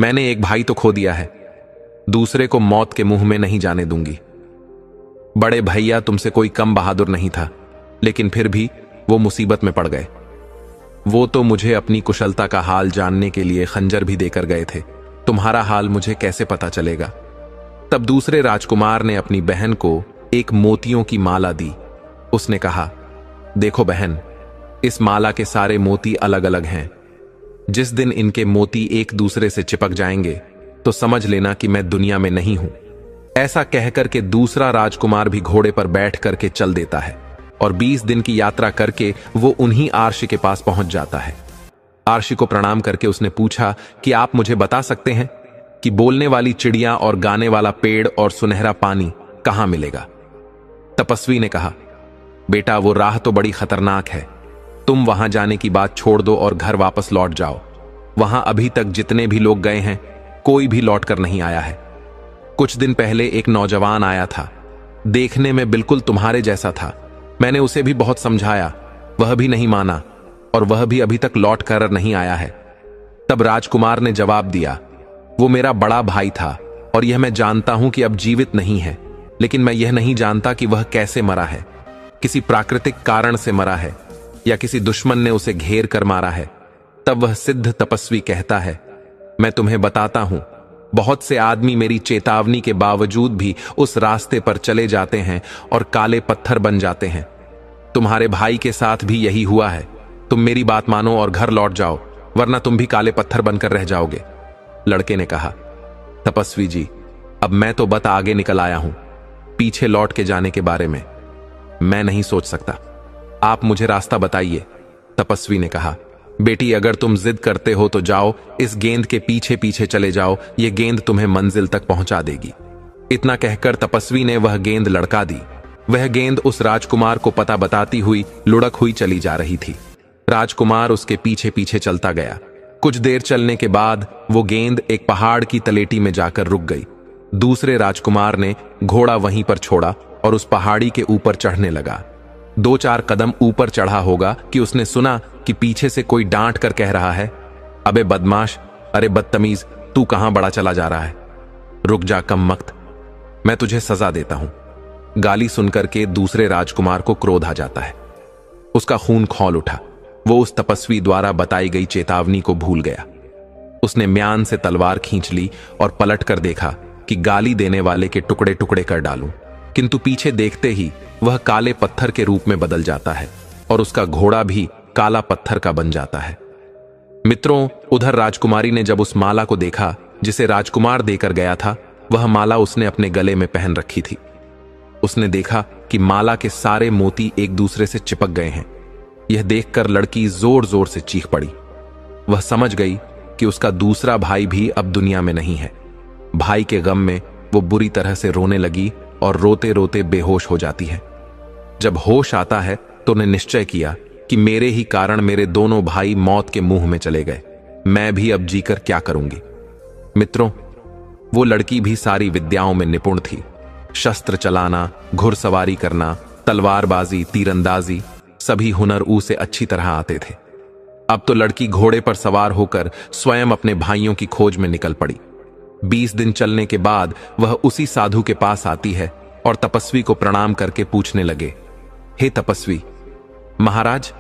मैंने एक भाई तो खो दिया है, दूसरे को मौत के मुंह में नहीं जाने दूंगी। बड़े भैया तुमसे कोई कम बहादुर नहीं था, लेकिन फिर भी वो मुसीबत में पड़ गए। वो तो मुझे अपनी कुशलता का हाल जानने के लिए खंजर भी देकर गए थे। तुम्हारा हाल मुझे कैसे पता चलेगा। तब दूसरे राजकुमार ने अपनी बहन को एक मोतियों की माला दी। उसने कहा, देखो बहन, इस माला के सारे मोती अलग अलग हैं। जिस दिन इनके मोती एक दूसरे से चिपक जाएंगे तो समझ लेना कि मैं दुनिया में नहीं हूं। ऐसा कहकर के दूसरा राजकुमार भी घोड़े पर बैठ करके चल देता है और 20 दिन की यात्रा करके वो उन्हीं आर्षि के पास पहुंच जाता है। आर्षि को प्रणाम करके उसने पूछा कि आप मुझे बता सकते हैं कि बोलने वाली चिड़िया और गाने वाला पेड़ और सुनहरा पानी कहां मिलेगा। तपस्वी ने कहा, बेटा, वो राह तो बड़ी खतरनाक है। तुम वहां जाने की बात छोड़ दो और घर वापस लौट जाओ। वहां अभी तक जितने भी लोग गए हैं कोई भी लौट कर नहीं आया है। कुछ दिन पहले एक नौजवान आया था, देखने में बिल्कुल तुम्हारे जैसा था। मैंने उसे भी बहुत समझाया, वह भी नहीं माना और वह भी अभी तक लौट कर नहीं आया है। तब राजकुमार ने जवाब दिया, वो मेरा बड़ा भाई था और यह मैं जानता हूं कि अब जीवित नहीं है, लेकिन मैं यह नहीं जानता कि वह कैसे मरा है। किसी प्राकृतिक कारण से मरा है या किसी दुश्मन ने उसे घेर कर मारा है। तब वह सिद्ध तपस्वी कहता है, मैं तुम्हें बताता हूं, बहुत से आदमी मेरी चेतावनी के बावजूद भी उस रास्ते पर चले जाते हैं और काले पत्थर बन जाते हैं। तुम्हारे भाई के साथ भी यही हुआ है। तुम मेरी बात मानो और घर लौट जाओ, वरना तुम भी काले पत्थर बनकर रह जाओगे। लड़के ने कहा, तपस्वी जी, अब मैं तो बत आगे निकल आया हूं, पीछे लौट के जाने के बारे में मैं नहीं सोच सकता। आप मुझे रास्ता बताइए। तपस्वी ने कहा, बेटी, अगर तुम जिद करते हो तो जाओ, इस गेंद के पीछे पीछे चले जाओ, यह गेंद तुम्हें मंजिल तक पहुंचा देगी। इतना कहकर तपस्वी ने वह गेंद लड़का दी। वह गेंद उस राजकुमार को पता बताती हुई लुढ़क हुई चली जा रही थी। राजकुमार उसके पीछे पीछे चलता गया। कुछ देर चलने के बाद वो गेंद एक पहाड़ की तलेटी में जाकर रुक गई। दूसरे राजकुमार ने घोड़ा वहीं पर छोड़ा और उस पहाड़ी के ऊपर चढ़ने लगा। 2-4 कदम ऊपर चढ़ा होगा कि उसने सुना कि पीछे से कोई डांट कर कह रहा है, अबे बदमाश, अरे बदतमीज, तू कहां बड़ा चला जा रहा है। रुक जा कमबख्त, मैं तुझे सजा देता हूं। गाली सुनकर के दूसरे राजकुमार को क्रोध आ जाता है। उसका खून खौल उठा। वो उस तपस्वी द्वारा बताई गई चेतावनी को भूल गया। उसने म्यान से तलवार खींच ली और पलट कर देखा कि गाली देने वाले के टुकड़े टुकड़े कर डालूं, किंतु पीछे देखते ही वह काले पत्थर के रूप में बदल जाता है और उसका घोड़ा भी काला पत्थर का बन जाता है। मित्रों, उधर राजकुमारी ने जब उस माला को देखा जिसे राजकुमार देकर गया था, वह माला उसने अपने गले में पहन रखी थी। उसने देखा कि माला के सारे मोती एक दूसरे से चिपक गए हैं। यह देखकर लड़की जोर जोर से चीख पड़ी। वह समझ गई कि उसका दूसरा भाई भी अब दुनिया में नहीं है। भाई के गम में वो बुरी तरह से रोने लगी और रोते रोते बेहोश हो जाती है। जब होश आता है तो उन्हें निश्चय किया कि मेरे ही कारण मेरे दोनों भाई मौत के मुंह में चले गए। मैं भी अब जीकर क्या करूंगी। मित्रों, वो लड़की भी सारी विद्याओं में निपुण थी। शस्त्र चलाना, घुड़सवारी करना, तलवारबाजी, तीरंदाजी, सभी हुनर उसे अच्छी तरह आते थे। अब तो लड़की घोड़े पर सवार होकर स्वयं अपने भाइयों की खोज में निकल पड़ी। 20 दिन चलने के बाद वह उसी साधु के पास आती है और तपस्वी को प्रणाम करके पूछने लगे, हे तपस्वी महाराज,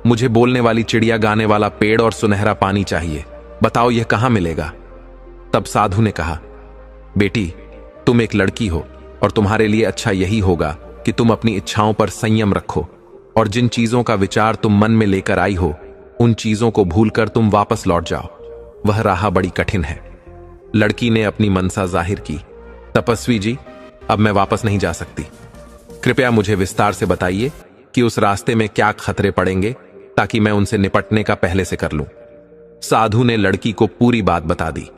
मुझे बोलने वाली चिड़िया, गाने वाला पेड़ और सुनहरा पानी चाहिए। बताओ यह कहां मिलेगा। तब साधु ने कहा, बेटी, तुम एक लड़की हो और तुम्हारे लिए अच्छा यही होगा कि तुम अपनी इच्छाओं पर संयम रखो और जिन चीजों का विचार तुम मन में लेकर आई हो उन चीजों को भूलकर तुम वापस लौट जाओ। वह राह बड़ी कठिन है। लड़की ने अपनी मनसा जाहिर की, तपस्वी जी, अब मैं वापस नहीं जा सकती। कृपया मुझे विस्तार से बताइए कि उस रास्ते में क्या खतरे पड़ेंगे ताकि मैं उनसे निपटने का पहले से कर लूं। साधु ने लड़की को पूरी बात बता दी।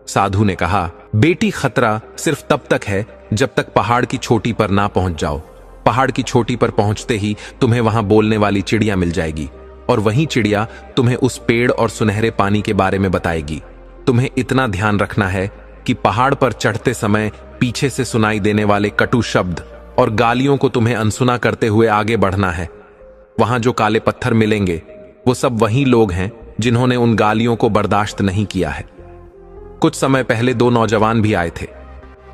साधु ने कहा, बेटी, खतरा सिर्फ तब तक है जब तक पहाड़ की चोटी पर ना पहुंच जाओ। पहाड़ की चोटी पर पहुंचते ही तुम्हें वहां बोलने वाली चिड़िया मिल जाएगी और वही चिड़िया तुम्हें उस पेड़ और सुनहरे पानी के बारे में बताएगी। तुम्हें इतना ध्यान रखना है कि पहाड़ पर चढ़ते समय पीछे से सुनाई देने वाले कटु शब्द और गालियों को तुम्हें अनसुना करते हुए आगे बढ़ना है। वहां जो काले पत्थर मिलेंगे वो सब वही लोग हैं जिन्होंने उन गालियों को बर्दाश्त नहीं किया है। कुछ समय पहले 2 नौजवान भी आए थे,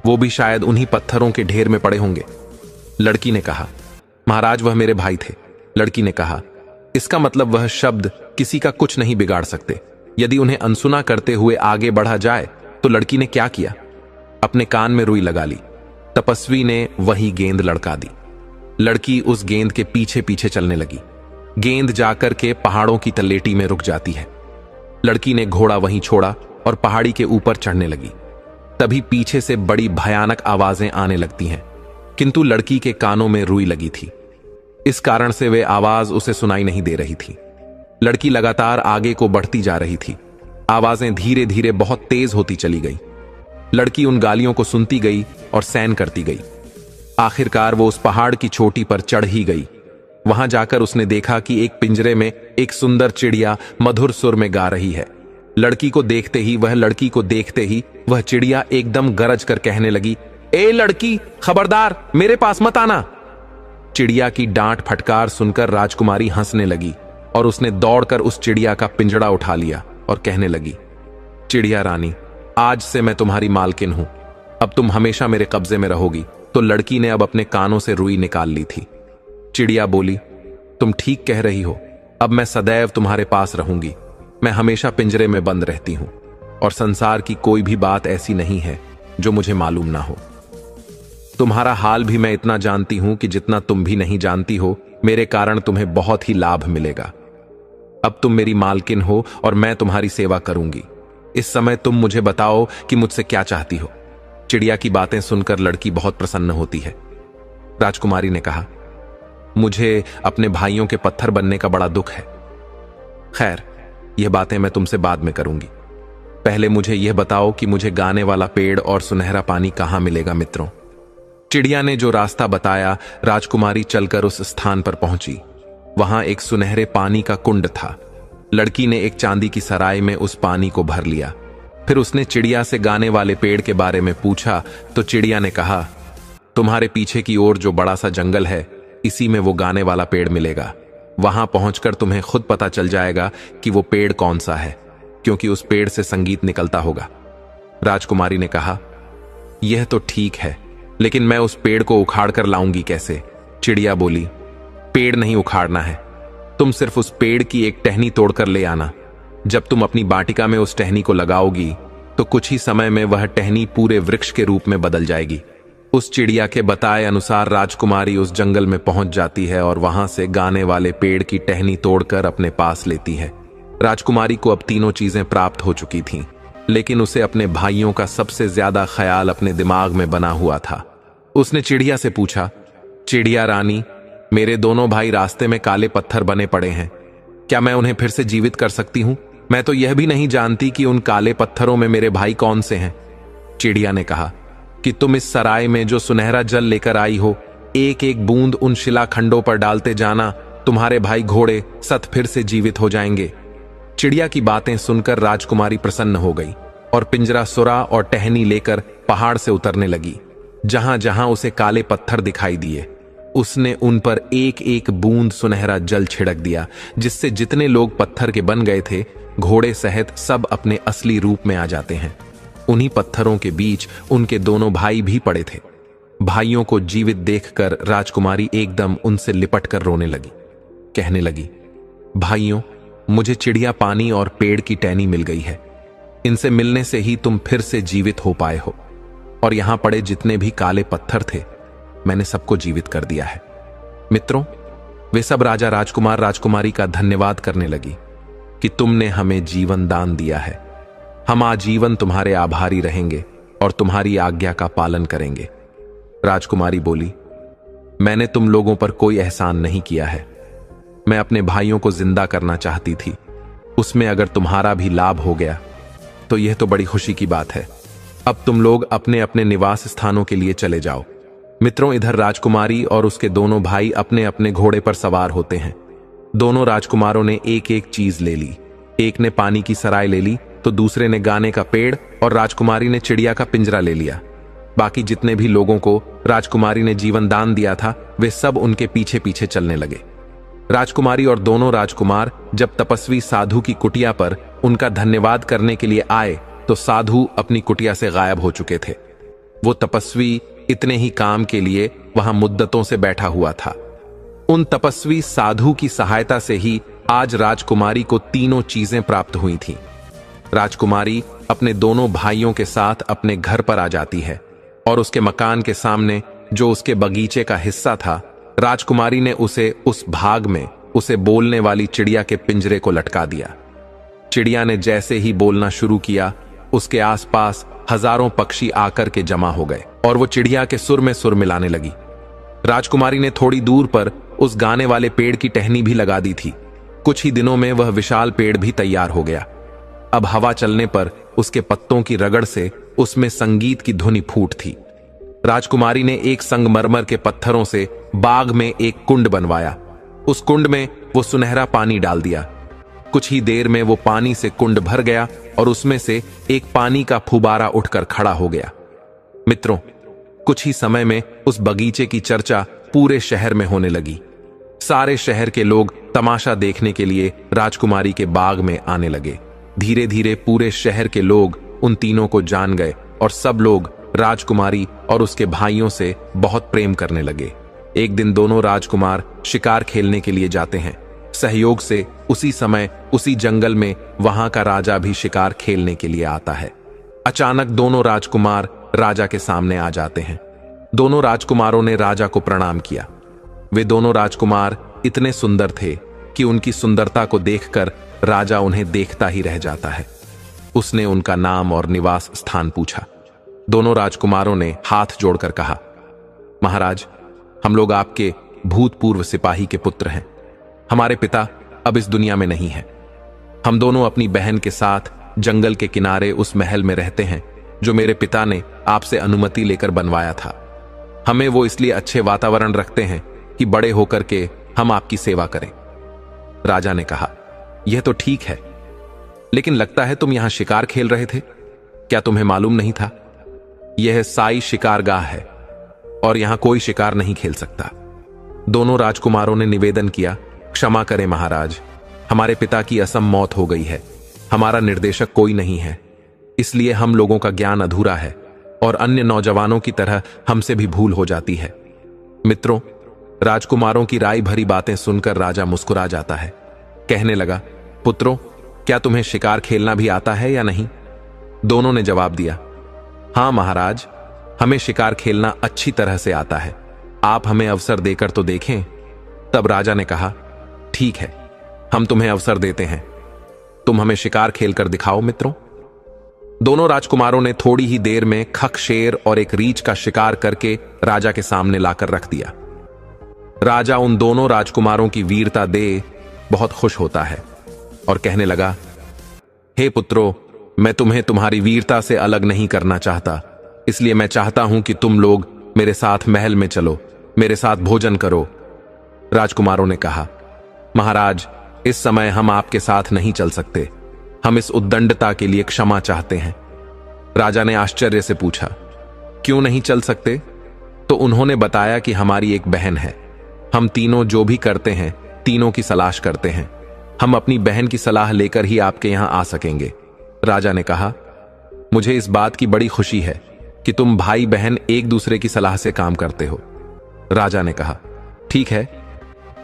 वो भी शायद उन्हीं पत्थरों के ढेर में पड़े होंगे। लड़की ने कहा, महाराज, वह मेरे भाई थे। लड़की ने कहा, इसका मतलब वह शब्द किसी का कुछ नहीं बिगाड़ सकते। यदि उन्हें अनसुना करते हुए आगे बढ़ा जाए तो लड़की ने क्या किया, अपने कान में रुई लगा ली। तपस्वी ने वही गेंद लड़का दी। लड़की उस गेंद के पीछे पीछे चलने लगी। गेंद जाकर के पहाड़ों की तलेटी में रुक जाती है। लड़की ने घोड़ा वहीं छोड़ा और पहाड़ी के ऊपर चढ़ने लगी। तभी पीछे से बड़ी भयानक आवाजें आने लगती हैं, किंतु लड़की के कानों में रुई लगी थी। इस कारण से वे आवाज उसे सुनाई नहीं दे रही थी। लड़की लगातार आगे को बढ़ती जा रही थी। आवाजें धीरे धीरे बहुत तेज होती चली गई। लड़की उन गालियों को सुनती गई और सहन करती गई। आखिरकार वो उस पहाड़ की चोटी पर चढ़ ही गई। वहां जाकर उसने देखा कि एक पिंजरे में एक सुंदर चिड़िया मधुर सुर में गा रही है। लड़की को देखते ही वह चिड़िया एकदम गरज कर कहने लगी, ए लड़की, खबरदार, मेरे पास मत आना। चिड़िया की डांट फटकार सुनकर राजकुमारी हंसने लगी और उसने दौड़कर उस चिड़िया का पिंजड़ा उठा लिया और कहने लगी, चिड़िया रानी, आज से मैं तुम्हारी मालकिन हूं। अब तुम हमेशा मेरे कब्जे में रहोगी। तो लड़की ने अब अपने कानों से रुई निकाल ली थी। चिड़िया बोली, तुम ठीक कह रही हो। अब मैं सदैव तुम्हारे पास रहूंगी। मैं हमेशा पिंजरे में बंद रहती हूं और संसार की कोई भी बात ऐसी नहीं है जो मुझे मालूम ना हो। तुम्हारा हाल भी मैं इतना जानती हूं कि जितना तुम भी नहीं जानती हो। मेरे कारण तुम्हें बहुत ही लाभ मिलेगा। अब तुम मेरी मालकिन हो और मैं तुम्हारी सेवा करूंगी। इस समय तुम मुझे बताओ कि मुझसे क्या चाहती हो। चिड़िया की बातें सुनकर लड़की बहुत प्रसन्न होती है। राजकुमारी ने कहा, मुझे अपने भाइयों के पत्थर बनने का बड़ा दुख है। खैर, यह बातें मैं तुमसे बाद में करूंगी। पहले मुझे यह बताओ कि मुझे गाने वाला पेड़ और सुनहरा पानी कहां मिलेगा। मित्रों, चिड़िया ने जो रास्ता बताया, राजकुमारी चलकर उस स्थान पर पहुंची। वहां एक सुनहरे पानी का कुंड था। लड़की ने एक चांदी की सराय में उस पानी को भर लिया। फिर उसने चिड़िया से गाने वाले पेड़ के बारे में पूछा तो चिड़िया ने कहा, तुम्हारे पीछे की ओर जो बड़ा सा जंगल है, इसी में वो गाने वाला पेड़ मिलेगा। वहां पहुंचकर तुम्हें खुद पता चल जाएगा कि वो पेड़ कौन सा है, क्योंकि उस पेड़ से संगीत निकलता होगा। राजकुमारी ने कहा, यह तो ठीक है, लेकिन मैं उस पेड़ को उखाड़ कर लाऊंगी कैसे। चिड़िया बोली, पेड़ नहीं उखाड़ना है, तुम सिर्फ उस पेड़ की एक टहनी तोड़कर ले आना। जब तुम अपनी बाटिका में उस टहनी को लगाओगी तो कुछ ही समय में वह टहनी पूरे वृक्ष के रूप में बदल जाएगी। उस चिड़िया के बताए अनुसार राजकुमारी उस जंगल में पहुंच जाती है और वहां से गाने वाले पेड़ की टहनी तोड़कर अपने पास लेती है। राजकुमारी को अब तीनों चीजें प्राप्त हो चुकी थीं, लेकिन उसे अपने भाइयों का सबसे ज्यादा ख्याल अपने दिमाग में बना हुआ था। उसने चिड़िया से पूछा, चिड़िया रानी, मेरे दोनों भाई रास्ते में काले पत्थर बने पड़े हैं, क्या मैं उन्हें फिर से जीवित कर सकती हूं? मैं तो यह भी नहीं जानती कि उन काले पत्थरों में मेरे भाई कौन से हैं। चिड़िया ने कहा कि तुम इस सराय में जो सुनहरा जल लेकर आई हो, एक एक बूंद उन शिलाखंडों पर डालते जाना, तुम्हारे भाई घोड़े सत फिर से जीवित हो जाएंगे। चिड़िया की बातें सुनकर राजकुमारी प्रसन्न हो गई और पिंजरा सुरा और टहनी लेकर पहाड़ से उतरने लगी। जहां जहां उसे काले पत्थर दिखाई दिए, उसने उन पर एक एक बूंद सुनहरा जल छिड़क दिया, जिससे जितने लोग पत्थर के बन गए थे, घोड़े सहित सब अपने असली रूप में आ जाते हैं। उन्हीं पत्थरों के बीच उनके दोनों भाई भी पड़े थे। भाइयों को जीवित देखकर राजकुमारी एकदम उनसे लिपट कर रोने लगी। कहने लगी, भाइयों, मुझे चिड़िया पानी और पेड़ की टहनी मिल गई है। इनसे मिलने से ही तुम फिर से जीवित हो पाए हो, और यहां पड़े जितने भी काले पत्थर थे, मैंने सबको जीवित कर दिया है। मित्रों, वे सब राजा राजकुमार राजकुमारी का धन्यवाद करने लगी कि तुमने हमें जीवन दान दिया है। हम आजीवन तुम्हारे आभारी रहेंगे और तुम्हारी आज्ञा का पालन करेंगे। राजकुमारी बोली, मैंने तुम लोगों पर कोई एहसान नहीं किया है। मैं अपने भाइयों को जिंदा करना चाहती थी। उसमें अगर तुम्हारा भी लाभ हो गया तो यह तो बड़ी खुशी की बात है। अब तुम लोग अपने अपने निवास स्थानों के लिए चले जाओ। मित्रों, इधर राजकुमारी और उसके दोनों भाई अपने अपने घोड़े पर सवार होते हैं। दोनों राजकुमारों ने एक एक चीज ले ली। एक ने पानी की सराय ले ली, तो दूसरे ने गाने का पेड़ और राजकुमारी ने चिड़िया का पिंजरा ले लिया। बाकी जितने भी लोगों को राजकुमारी ने जीवन दान दिया था, वे सब उनके पीछे पीछे चलने लगे। राजकुमारी और दोनों राजकुमार जब तपस्वी साधु की कुटिया पर उनका धन्यवाद करने के लिए आए तो साधु अपनी कुटिया से गायब हो चुके थे। वो तपस्वी इतने ही काम के लिए वहां मुद्दतों से बैठा हुआ था। उन तपस्वी साधु की सहायता से ही आज राजकुमारी को तीनों चीजें प्राप्त हुई थीं। राजकुमारी अपने दोनों भाइयों के साथ अपने घर पर आ जाती है और उसके मकान के सामने जो उसके बगीचे का हिस्सा था, राजकुमारी ने उसे उस भाग में उसे बोलने वाली चिड़िया के पिंजरे को लटका दिया। चिड़िया ने जैसे ही बोलना शुरू किया, उसके आसपास हजारों पक्षी आकर के जमा हो गए और वो चिड़िया के सुर में सुर मिलाने लगी। राजकुमारी ने थोड़ी दूर पर उस गाने वाले पेड़ की टहनी भी लगा दी थी। कुछ ही दिनों में वह विशाल पेड़ भी तैयार हो गया। अब हवा चलने पर उसके पत्तों की रगड़ से उसमें संगीत की धुनी फूट थी। राजकुमारी ने एक संगमरमर के पत्थरों से बाग में एक कुंड बनवाया। उस कुंड में वो सुनहरा पानी डाल दिया। कुछ ही देर में वो पानी से कुंड भर गया और उसमें से एक पानी का फुबारा उठकर खड़ा हो गया। मित्रों, कुछ ही समय में उस बगीचे की चर्चा पूरे शहर में होने लगी। सारे शहर के लोग तमाशा देखने के लिए राजकुमारी के बाग में आने लगे। धीरे धीरे पूरे शहर के लोग उन तीनों को जान गए और सब लोग राजकुमारी और उसके भाइयों से बहुत प्रेम करने लगे। एक दिन दोनों राजकुमार शिकार खेलने के लिए जाते हैं। सहयोग से उसी समय उसी जंगल में वहां का राजा भी शिकार खेलने के लिए आता है। अचानक दोनों राजकुमार राजा के सामने आ जाते हैं। दोनों राजकुमारों ने राजा को प्रणाम किया। वे दोनों राजकुमार इतने सुंदर थे कि उनकी सुंदरता को देखकर राजा उन्हें देखता ही रह जाता है। उसने उनका नाम और निवास स्थान पूछा। दोनों राजकुमारों ने हाथ जोड़कर कहा, महाराज, हम लोग आपके भूतपूर्व सिपाही के पुत्र हैं। हमारे पिता अब इस दुनिया में नहीं है। हम दोनों अपनी बहन के साथ जंगल के किनारे उस महल में रहते हैं जो मेरे पिता ने आपसे अनुमति लेकर बनवाया था। हमें वो इसलिए अच्छे वातावरण रखते हैं कि बड़े होकर के हम आपकी सेवा करें। राजा ने कहा, यह तो ठीक है, लेकिन लगता है तुम यहां शिकार खेल रहे थे। क्या तुम्हें मालूम नहीं था? यह साई शिकारगाह है और यहां कोई शिकार नहीं खेल सकता। दोनों राजकुमारों ने निवेदन किया, क्षमा करें महाराज, हमारे पिता की असम मौत हो गई है। हमारा निर्देशक कोई नहीं है, इसलिए हम लोगों का ज्ञान अधूरा है और अन्य नौजवानों की तरह हमसे भी भूल हो जाती है। मित्रों, राजकुमारों की राय भरी बातें सुनकर राजा मुस्कुरा जाता है। कहने लगा, पुत्रों, क्या तुम्हें शिकार खेलना भी आता है या नहीं? दोनों ने जवाब दिया, हाँ महाराज, हमें शिकार खेलना अच्छी तरह से आता है। आप हमें अवसर देकर तो देखें। तब राजा ने कहा, ठीक है, हम तुम्हें अवसर देते हैं। तुम हमें शिकार खेलकर दिखाओ मित्रों। दोनों राजकुमारों ने थोड़ी ही देर में खक शेर और एक रीछ का शिकार करके राजा के सामने लाकर रख दिया। राजा उन दोनों राजकुमारों की वीरता देख बहुत खुश होता है और कहने लगा, हे पुत्रों, मैं तुम्हें तुम्हारी वीरता से अलग नहीं करना चाहता, इसलिए मैं चाहता हूं कि तुम लोग मेरे साथ महल में चलो, मेरे साथ भोजन करो। राजकुमारों ने कहा, महाराज, इस समय हम आपके साथ नहीं चल सकते, हम इस उद्दंडता के लिए क्षमा चाहते हैं। राजा ने आश्चर्य से पूछा, क्यों नहीं चल सकते? तो उन्होंने बताया कि हमारी एक बहन है, हम तीनों जो भी करते हैं तीनों की सलाह करते हैं, हम अपनी बहन की सलाह लेकर ही आपके यहां आ सकेंगे। राजा ने कहा, मुझे इस बात की बड़ी खुशी है कि तुम भाई बहन एक दूसरे की सलाह से काम करते हो। राजा ने कहा, ठीक है,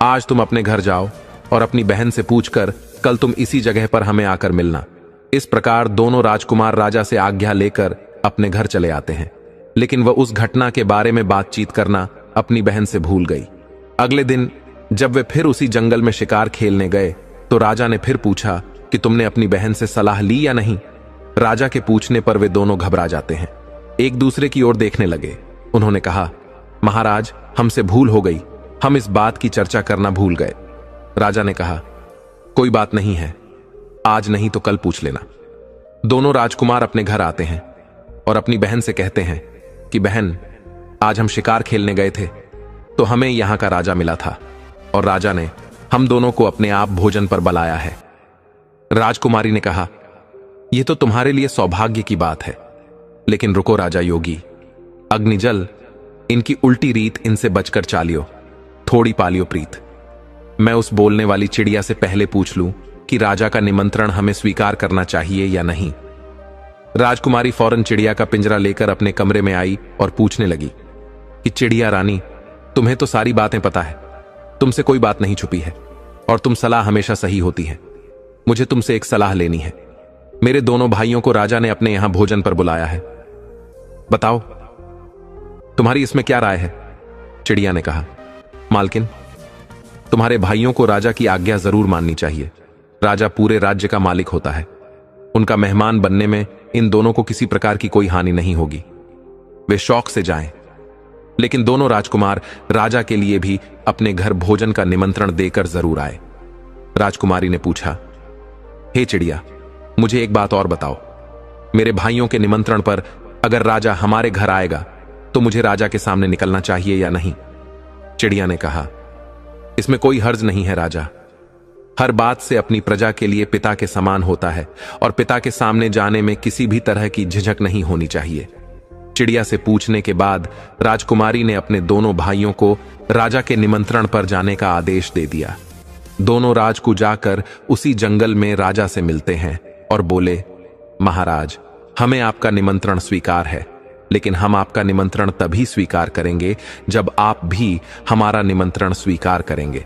आज तुम अपने घर जाओ और अपनी बहन से पूछकर कल तुम इसी जगह पर हमें आकर मिलना। इस प्रकार दोनों राजकुमार राजा से आज्ञा लेकर अपने घर चले आते हैं, लेकिन वह उस घटना के बारे में बातचीत करना अपनी बहन से भूल गई। अगले दिन जब वे फिर उसी जंगल में शिकार खेलने गए तो राजा ने फिर पूछा कि तुमने अपनी बहन से सलाह ली या नहीं? राजा के पूछने पर वे दोनों घबरा जाते हैं, एक दूसरे की ओर देखने लगे। उन्होंने कहा, महाराज, हमसे भूल हो गई, हम इस बात की चर्चा करना भूल गए। राजा ने कहा, कोई बात नहीं है, आज नहीं तो कल पूछ लेना। दोनों राजकुमार अपने घर आते हैं और अपनी बहन से कहते हैं कि बहन, आज हम शिकार खेलने गए थे तो हमें यहां का राजा मिला था और राजा ने हम दोनों को अपने आप भोजन पर बुलाया है। राजकुमारी ने कहा, यह तो तुम्हारे लिए सौभाग्य की बात है, लेकिन रुको राजा योगी, अग्निजल, इनकी उल्टी रीत इनसे बचकर चालियो, थोड़ी पालियो प्रीत। मैं उस बोलने वाली चिड़िया से पहले पूछ लूं कि राजा का निमंत्रण हमें स्वीकार करना चाहिए या नहीं। राजकुमारी फौरन चिड़िया का पिंजरा लेकर अपने कमरे में आई और पूछने लगी कि चिड़िया रानी, तुम्हें तो सारी बातें पता है, तुमसे कोई बात नहीं छुपी है और तुम सलाह हमेशा सही होती है। मुझे तुमसे एक सलाह लेनी है। मेरे दोनों भाइयों को राजा ने अपने यहां भोजन पर बुलाया है, बताओ तुम्हारी इसमें क्या राय है? चिड़िया ने कहा, मालकिन, तुम्हारे भाइयों को राजा की आज्ञा जरूर माननी चाहिए। राजा पूरे राज्य का मालिक होता है, उनका मेहमान बनने में इन दोनों को किसी प्रकार की कोई हानि नहीं होगी। वे शौक से जाएं। लेकिन दोनों राजकुमार राजा के लिए भी अपने घर भोजन का निमंत्रण देकर जरूर आए। राजकुमारी ने पूछा, हे चिड़िया, मुझे एक बात और बताओ, मेरे भाइयों के निमंत्रण पर अगर राजा हमारे घर आएगा तो मुझे राजा के सामने निकलना चाहिए या नहीं? चिड़िया ने कहा, इसमें कोई हर्ज नहीं है राजा, हर बात से अपनी प्रजा के लिए पिता के समान होता है और पिता के सामने जाने में किसी भी तरह की झिझक नहीं होनी चाहिए। चिड़िया से पूछने के बाद राजकुमारी ने अपने दोनों भाइयों को राजा के निमंत्रण पर जाने का आदेश दे दिया। दोनों राजकूट जाकर उसी जंगल में राजा से मिलते हैं और बोले, महाराज, हमें आपका निमंत्रण स्वीकार है, लेकिन हम आपका निमंत्रण तभी स्वीकार करेंगे जब आप भी हमारा निमंत्रण स्वीकार करेंगे।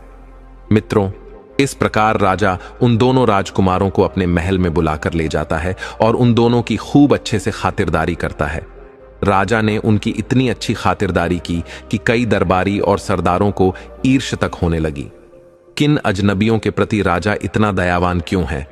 मित्रों, इस प्रकार राजा उन दोनों राजकुमारों को अपने महल में बुलाकर ले जाता है और उन दोनों की खूब अच्छे से खातिरदारी करता है। राजा ने उनकी इतनी अच्छी खातिरदारी की कि कई दरबारी और सरदारों को ईर्ष्या तक होने लगी। किन अजनबियों के प्रति राजा इतना दयावान क्यों है?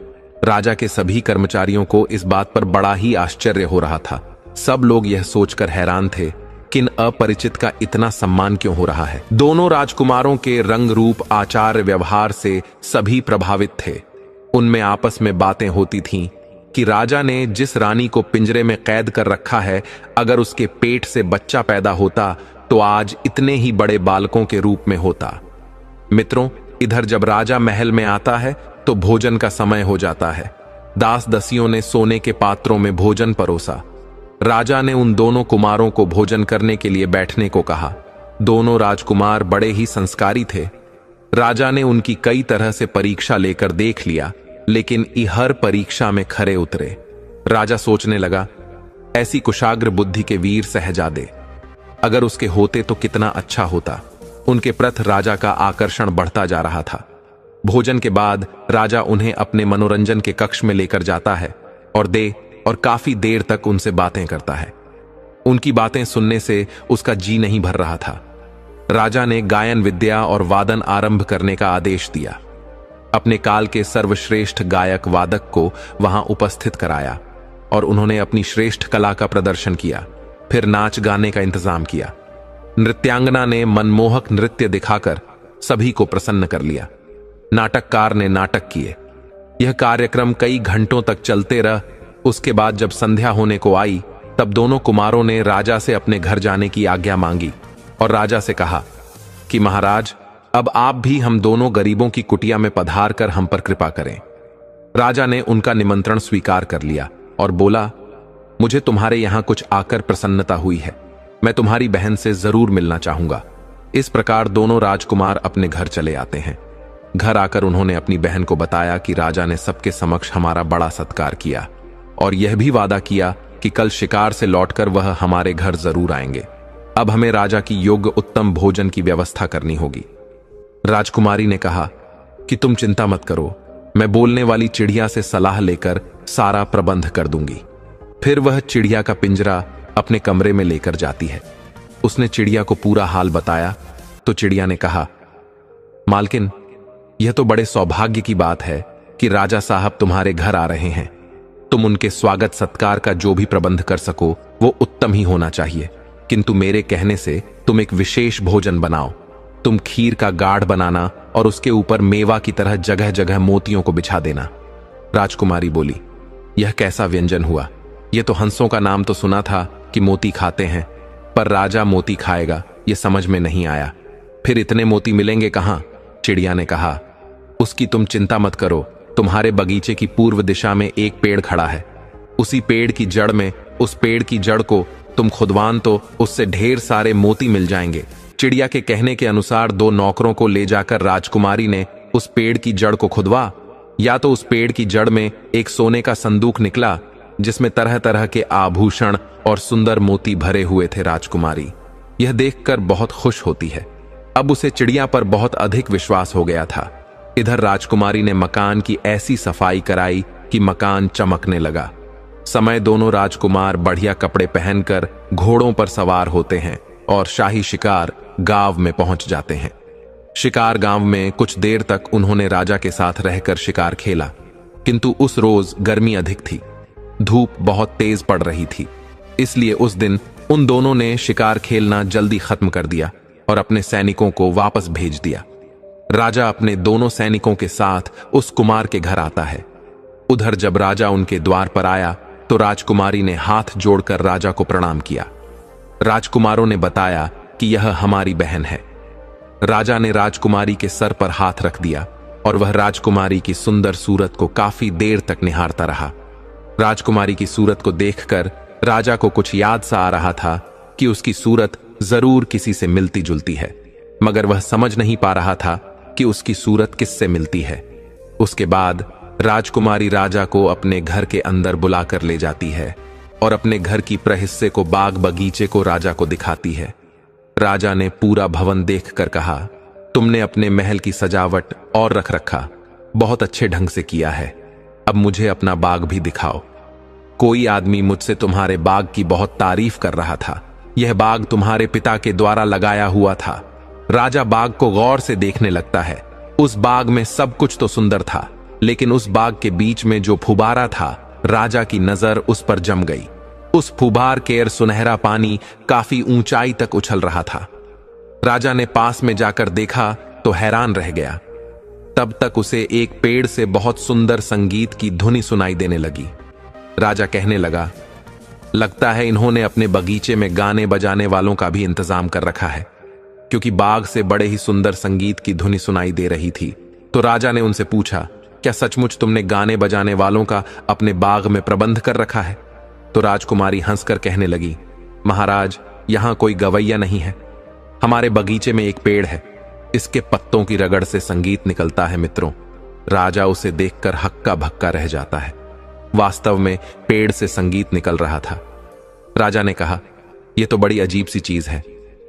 राजा के सभी कर्मचारियों को इस बात पर बड़ा ही आश्चर्य हो रहा था। सब लोग यह सोचकर हैरान थे, किन अपरिचित का इतना सम्मान क्यों हो रहा है। दोनों राजकुमारों के रंग रूप, आचार व्यवहार से सभी प्रभावित थे। उनमें आपस में बातें होती थीं कि राजा ने जिस रानी को पिंजरे में कैद कर रखा है, अगर उसके पेट से बच्चा पैदा होता तो आज इतने ही बड़े बालकों के रूप में होता। मित्रों, इधर जब राजा महल में आता है तो भोजन का समय हो जाता है। दास दसियों ने सोने के पात्रों में भोजन परोसा। राजा ने उन दोनों कुमारों को भोजन करने के लिए बैठने को कहा। दोनों राजकुमार बड़े ही संस्कारी थे। राजा ने उनकी कई तरह से परीक्षा लेकर देख लिया, लेकिन हर परीक्षा में खरे उतरे। राजा सोचने लगा, ऐसी कुशाग्र बुद्धि के वीर शहजादे अगर उसके होते तो कितना अच्छा होता। उनके प्रति राजा का आकर्षण बढ़ता जा रहा था। भोजन के बाद राजा उन्हें अपने मनोरंजन के कक्ष में लेकर जाता है और काफी देर तक उनसे बातें करता है। उनकी बातें सुनने से उसका जी नहीं भर रहा था। राजा ने गायन विद्या और वादन आरंभ करने का आदेश दिया। अपने काल के सर्वश्रेष्ठ गायक वादक को वहां उपस्थित कराया और उन्होंने अपनी श्रेष्ठ कला का प्रदर्शन किया। फिर नाच गाने का इंतजाम किया। नृत्यांगना ने मनमोहक नृत्य दिखाकर सभी को प्रसन्न कर लिया। नाटककार ने नाटक किए। यह कार्यक्रम कई घंटों तक चलते रह। उसके बाद जब संध्या होने को आई तब दोनों कुमारों ने राजा से अपने घर जाने की आज्ञा मांगी और राजा से कहा कि महाराज, अब आप भी हम दोनों गरीबों की कुटिया में पधार कर हम पर कृपा करें। राजा ने उनका निमंत्रण स्वीकार कर लिया और बोला, मुझे तुम्हारे यहां कुछ आकर प्रसन्नता हुई है। मैं तुम्हारी बहन से जरूर मिलना चाहूंगा। इस प्रकार दोनों राजकुमार अपने घर चले आते हैं। घर आकर उन्होंने अपनी बहन को बताया कि राजा ने सबके समक्ष हमारा बड़ा सत्कार किया और यह भी वादा किया कि कल शिकार से लौटकर वह हमारे घर जरूर आएंगे। अब हमें राजा की योग्य उत्तम भोजन की व्यवस्था करनी होगी। राजकुमारी ने कहा कि तुम चिंता मत करो, मैं बोलने वाली चिड़िया से सलाह लेकर सारा प्रबंध कर दूंगी। फिर वह चिड़िया का पिंजरा अपने कमरे में लेकर जाती है। उसने चिड़िया को पूरा हाल बताया तो चिड़िया ने कहा, मालकिन, यह तो बड़े सौभाग्य की बात है कि राजा साहब तुम्हारे घर आ रहे हैं। तुम उनके स्वागत सत्कार का जो भी प्रबंध कर सको वो उत्तम ही होना चाहिए, किंतु मेरे कहने से तुम एक विशेष भोजन बनाओ। तुम खीर का गाढ़ बनाना और उसके ऊपर मेवा की तरह जगह जगह मोतियों को बिछा देना। राजकुमारी बोली, यह कैसा व्यंजन हुआ? यह तो हंसों का नाम तो सुना था कि मोती खाते हैं, पर राजा मोती खाएगा यह समझ में नहीं आया। फिर इतने मोती मिलेंगे कहां? चिड़िया ने कहा, उसकी तुम चिंता मत करो। तुम्हारे बगीचे की पूर्व दिशा में एक पेड़ खड़ा है। उसी पेड़ की जड़ में, उस पेड़ की जड़ को तुम खुदवान तो उससे ढेर सारे मोती मिल जाएंगे। चिड़िया के कहने के अनुसार दो नौकरों को ले जाकर राजकुमारी ने उस पेड़ की जड़ को खुदवा। या तो उस पेड़ की जड़ में एक सोने का संदूक निकला जिसमें तरह तरह के आभूषण और सुंदर मोती भरे हुए थे। राजकुमारी यह देखकर बहुत खुश होती है। अब उसे चिड़िया पर बहुत अधिक विश्वास हो गया था। इधर राजकुमारी ने मकान की ऐसी सफाई कराई कि मकान चमकने लगा। समय दोनों राजकुमार बढ़िया कपड़े पहनकर घोड़ों पर सवार होते हैं और शाही शिकार गांव में पहुंच जाते हैं। शिकार गांव में कुछ देर तक उन्होंने राजा के साथ रहकर शिकार खेला, किंतु उस रोज गर्मी अधिक थी। धूप बहुत तेज पड़ रही थी, इसलिए उस दिन उन दोनों ने शिकार खेलना जल्दी खत्म कर दिया और अपने सैनिकों को वापस भेज दिया। राजा अपने दोनों सैनिकों के साथ उस कुमार के घर आता है। उधर जब राजा उनके द्वार पर आया तो राजकुमारी ने हाथ जोड़कर राजा को प्रणाम किया। राजकुमारों ने बताया कि यह हमारी बहन है। राजा ने राजकुमारी के सर पर हाथ रख दिया और वह राजकुमारी की सुंदर सूरत को काफी देर तक निहारता रहा। राजकुमारी की सूरत को देखकर राजा को कुछ याद सा आ रहा था कि उसकी सूरत जरूर किसी से मिलती जुलती है, मगर वह समझ नहीं पा रहा था कि उसकी सूरत किससे मिलती है। उसके बाद राजकुमारी राजा को अपने घर के अंदर बुलाकर ले जाती है और अपने घर की प्रहिस्से को, बाग बगीचे को राजा को दिखाती है। राजा ने पूरा भवन देखकर कहा, तुमने अपने महल की सजावट और रख रखा बहुत अच्छे ढंग से किया है। अब मुझे अपना बाग भी दिखाओ। कोई आदमी मुझसे तुम्हारे बाग की बहुत तारीफ कर रहा था। यह बाग तुम्हारे पिता के द्वारा लगाया हुआ था। राजा बाग को गौर से देखने लगता है। उस बाग में सब कुछ तो सुंदर था, लेकिन उस बाग के बीच में जो फुबारा था, राजा की नजर उस पर जम गई। उस फुबार केर सुनहरा पानी काफी ऊंचाई तक उछल रहा था। राजा ने पास में जाकर देखा तो हैरान रह गया। तब तक उसे एक पेड़ से बहुत सुंदर संगीत की धुनी सुनाई देने लगी। राजा कहने लगा, लगता है इन्होंने अपने बगीचे में गाने बजाने वालों का भी इंतजाम कर रखा है, क्योंकि बाग से बड़े ही सुंदर संगीत की धुनी सुनाई दे रही थी। तो राजा ने उनसे पूछा, क्या सचमुच तुमने गाने बजाने वालों का अपने बाग में प्रबंध कर रखा है? तो राजकुमारी हंसकर कहने लगी, महाराज, यहां कोई गवैया नहीं है। हमारे बगीचे में एक पेड़ है, इसके पत्तों की रगड़ से संगीत निकलता है। मित्रों, राजा उसे देखकर हक्का भक्का रह जाता है। वास्तव में पेड़ से संगीत निकल रहा था। राजा ने कहा, यह तो बड़ी अजीब सी चीज है।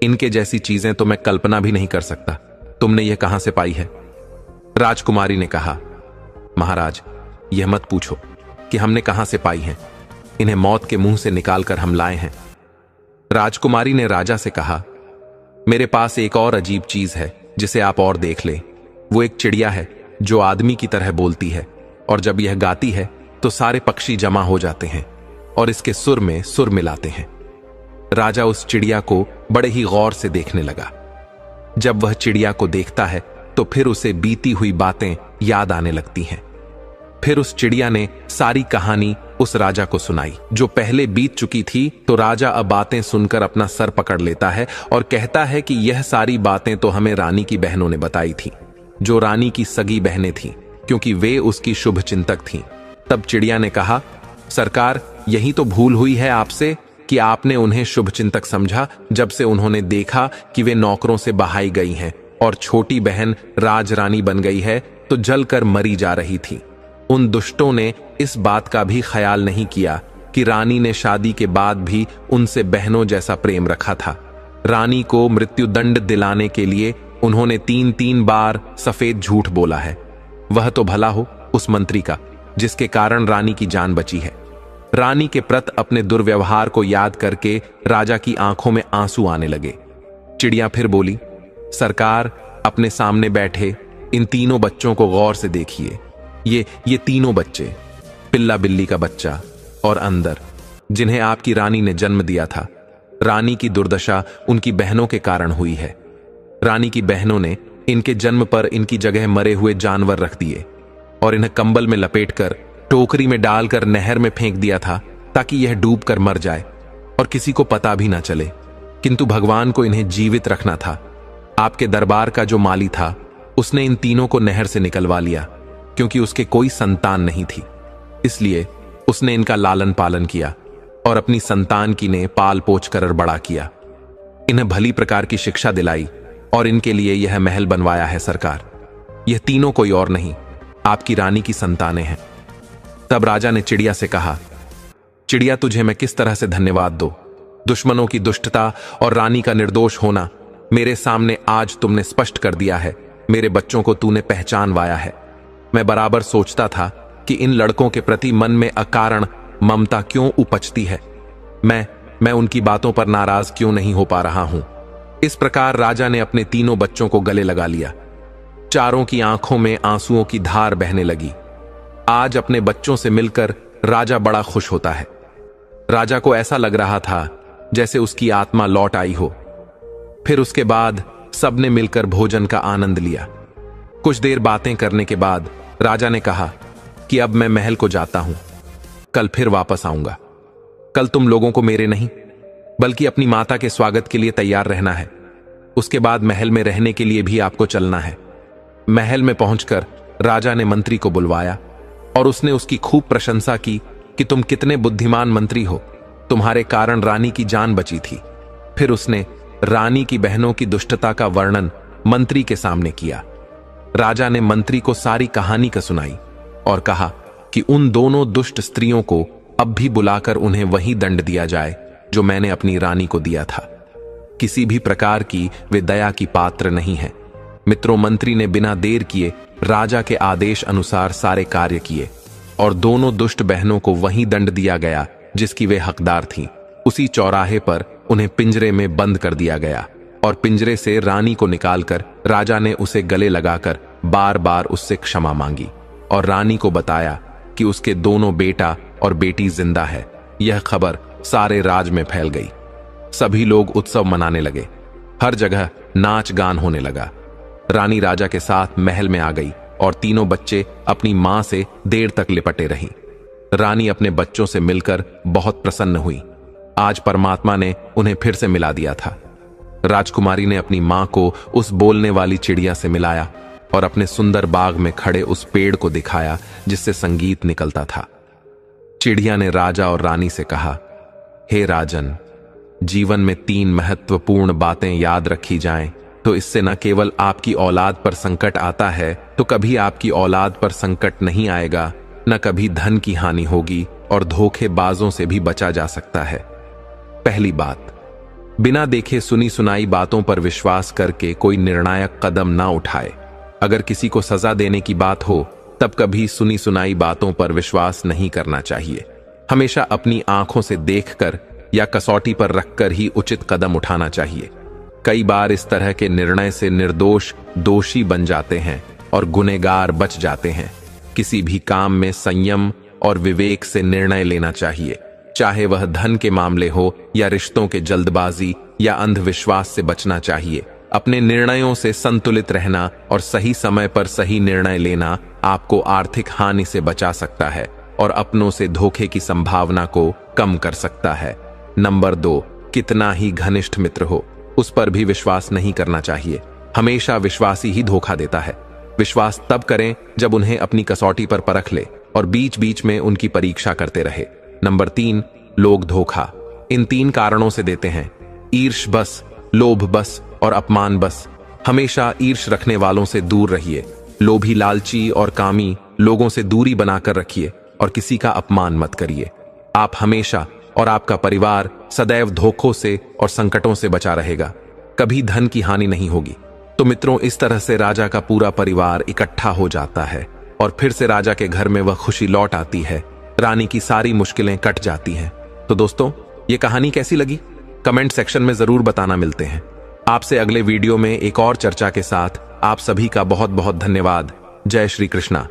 इनके जैसी चीजें तो मैं कल्पना भी नहीं कर सकता। तुमने यह कहां से पाई है? राजकुमारी ने कहा, महाराज, यह मत पूछो कि हमने कहां से पाई हैं। इन्हें मौत के मुंह से निकालकर हम लाए हैं। राजकुमारी ने राजा से कहा, मेरे पास एक और अजीब चीज है जिसे आप और देख लें। वो एक चिड़िया है जो आदमी की तरह बोलती है, और जब यह गाती है तो सारे पक्षी जमा हो जाते हैं और इसके सुर में सुर मिलाते हैं। राजा उस चिड़िया को बड़े ही गौर से देखने लगा। जब वह चिड़िया को देखता है तो फिर उसे बीती हुई बातें याद आने लगती हैं। फिर उस चिड़िया ने सारी कहानी उस राजा को सुनाई जो पहले बीत चुकी थी। तो राजा अब बातें सुनकर अपना सर पकड़ लेता है और कहता है कि यह सारी बातें तो हमें रानी की बहनों ने बताई थी, जो रानी की सगी बहनें थीं, क्योंकि वे उसकी शुभ चिंतक थीं। तब चिड़िया ने कहा, सरकार, यही तो भूल हुई है आपसे कि आपने उन्हें शुभ चिंतक समझा जब से उन्होंने देखा कि वे नौकरों से बहाई गई हैं और छोटी बहन राजरानी बन गई है तो जलकर मरी जा रही थी। उन दुष्टों ने इस बात का भी ख्याल नहीं किया कि रानी ने शादी के बाद भी उनसे बहनों जैसा प्रेम रखा था। रानी को मृत्युदंड दिलाने के लिए उन्होंने 3-3 बार सफेद झूठ बोला है। वह तो भला हो उस मंत्री का जिसके कारण रानी की जान बची है। रानी के प्रति अपने दुर्व्यवहार को याद करके राजा की आंखों में आंसू आने लगे। चिड़िया फिर बोली, सरकार, अपने सामने बैठे इन तीनों बच्चों को गौर से देखिए। ये तीनों बच्चे, पिल्ला बिल्ली का बच्चा और अंदर, जिन्हें आपकी रानी ने जन्म दिया था। रानी की दुर्दशा उनकी बहनों के कारण हुई है। रानी की बहनों ने इनके जन्म पर इनकी जगह मरे हुए जानवर रख दिए और इन्हें कंबल में लपेटकर टोकरी में डालकर नहर में फेंक दिया था ताकि यह डूबकर मर जाए और किसी को पता भी ना चले। किंतु भगवान को इन्हें जीवित रखना था। आपके दरबार का जो माली था उसने इन तीनों को नहर से निकलवा लिया क्योंकि उसके कोई संतान नहीं थी। इसलिए उसने इनका लालन पालन किया और अपनी संतान की ने पाल पोछ कर बड़ा किया। इन्हें भली प्रकार की शिक्षा दिलाई और इनके लिए यह महल बनवाया है सरकार। यह तीनों कोई और नहीं, आपकी रानी की संतानें हैं। तब राजा ने चिड़िया से कहा, चिड़िया, तुझे मैं किस तरह से धन्यवाद दूं? दुश्मनों की दुष्टता और रानी का निर्दोष होना मेरे सामने आज तुमने स्पष्ट कर दिया है। मेरे बच्चों को तूने पहचानवाया है। मैं बराबर सोचता था कि इन लड़कों के प्रति मन में अकारण ममता क्यों उपजती है। मैं उनकी बातों पर नाराज क्यों नहीं हो पा रहा हूं। इस प्रकार राजा ने अपने तीनों बच्चों को गले लगा लिया। चारों की आंखों में आंसुओं की धार बहने लगी। आज अपने बच्चों से मिलकर राजा बड़ा खुश होता है। राजा को ऐसा लग रहा था जैसे उसकी आत्मा लौट आई हो। फिर उसके बाद सबने मिलकर भोजन का आनंद लिया। कुछ देर बातें करने के बाद राजा ने कहा कि अब मैं महल को जाता हूं, कल फिर वापस आऊंगा। कल तुम लोगों को मेरे नहीं बल्कि अपनी माता के स्वागत के लिए तैयार रहना है। उसके बाद महल में रहने के लिए भी आपको चलना है। महल में पहुंचकर राजा ने मंत्री को बुलवाया और उसने उसकी खूब प्रशंसा की कि तुम कितने बुद्धिमान मंत्री हो, तुम्हारे कारण रानी की जान बची थी। फिर उसने रानी की बहनों की दुष्टता का वर्णन मंत्री के सामने किया। राजा ने मंत्री को सारी कहानी का सुनाई और कहा कि उन दोनों दुष्ट स्त्रियों को अब भी बुलाकर उन्हें वही दंड दिया जाए जो मैंने अपनी रानी को दिया था। किसी भी प्रकार की वे दया की पात्र नहीं है। मित्रों, मंत्री ने बिना देर किए राजा के आदेश अनुसार सारे कार्य किए और दोनों दुष्ट बहनों को वही दंड दिया गया जिसकी वे हकदार थीं। उसी चौराहे पर उन्हें पिंजरे में बंद कर दिया गया और पिंजरे से रानी को निकालकर राजा ने उसे गले लगाकर बार बार उससे क्षमा मांगी और रानी को बताया कि उसके दोनों बेटा और बेटी जिंदा है। यह खबर सारे राज में फैल गई। सभी लोग उत्सव मनाने लगे। हर जगह नाच गान होने लगा। रानी राजा के साथ महल में आ गई और तीनों बच्चे अपनी मां से देर तक लिपटे रहीं। रानी अपने बच्चों से मिलकर बहुत प्रसन्न हुई। आज परमात्मा ने उन्हें फिर से मिला दिया था। राजकुमारी ने अपनी मां को उस बोलने वाली चिड़िया से मिलाया और अपने सुंदर बाग में खड़े उस पेड़ को दिखाया जिससे संगीत निकलता था। चिड़िया ने राजा और रानी से कहा, हे राजन, जीवन में 3 महत्वपूर्ण बातें याद रखी जाएं तो इससे न केवल आपकी औलाद पर संकट आता है, तो कभी आपकी औलाद पर संकट नहीं आएगा, न कभी धन की हानि होगी और धोखेबाजों से भी बचा जा सकता है। पहली बात, बिना देखे सुनी सुनाई बातों पर विश्वास करके कोई निर्णायक कदम ना उठाए। अगर किसी को सजा देने की बात हो तब कभी सुनी सुनाई बातों पर विश्वास नहीं करना चाहिए। हमेशा अपनी आंखों से देखकर या कसौटी पर रखकर ही उचित कदम उठाना चाहिए। कई बार इस तरह के निर्णय से निर्दोष दोषी बन जाते हैं और गुनहगार बच जाते हैं। किसी भी काम में संयम और विवेक से निर्णय लेना चाहिए, चाहे वह धन के मामले हो या रिश्तों के जल्दबाजी या अंधविश्वास से बचना चाहिए। अपने निर्णयों से संतुलित रहना और सही समय पर सही निर्णय लेना आपको आर्थिक हानि से बचा सकता है और अपनों से धोखे की संभावना को कम कर सकता है। नंबर 2, कितना ही घनिष्ठ मित्र हो उस पर भी विश्वास नहीं करना चाहिए। हमेशा विश्वासी ही धोखा देता है। विश्वास तब करें जब उन्हें अपनी कसौटी पर परख ले और बीच बीच में उनकी परीक्षा करते रहे। नंबर 3, लोग धोखा इन 3 कारणों से देते हैं: ईर्ष बस, लोभ बस और अपमान बस। हमेशा ईर्ष रखने वालों से दूर रहिए। लोभी, लालची और कामी लोगों से दूरी बनाकर रखिए और किसी का अपमान मत करिए। आप हमेशा और आपका परिवार सदैव धोखों से और संकटों से बचा रहेगा। कभी धन की हानि नहीं होगी। तो मित्रों, इस तरह से राजा का पूरा परिवार इकट्ठा हो जाता है और फिर से राजा के घर में वह खुशी लौट आती है। रानी की सारी मुश्किलें कट जाती हैं। तो दोस्तों, ये कहानी कैसी लगी कमेंट सेक्शन में जरूर बताना। मिलते हैं आपसे अगले वीडियो में एक और चर्चा के साथ। आप सभी का बहुत बहुत धन्यवाद। जय श्री कृष्णा।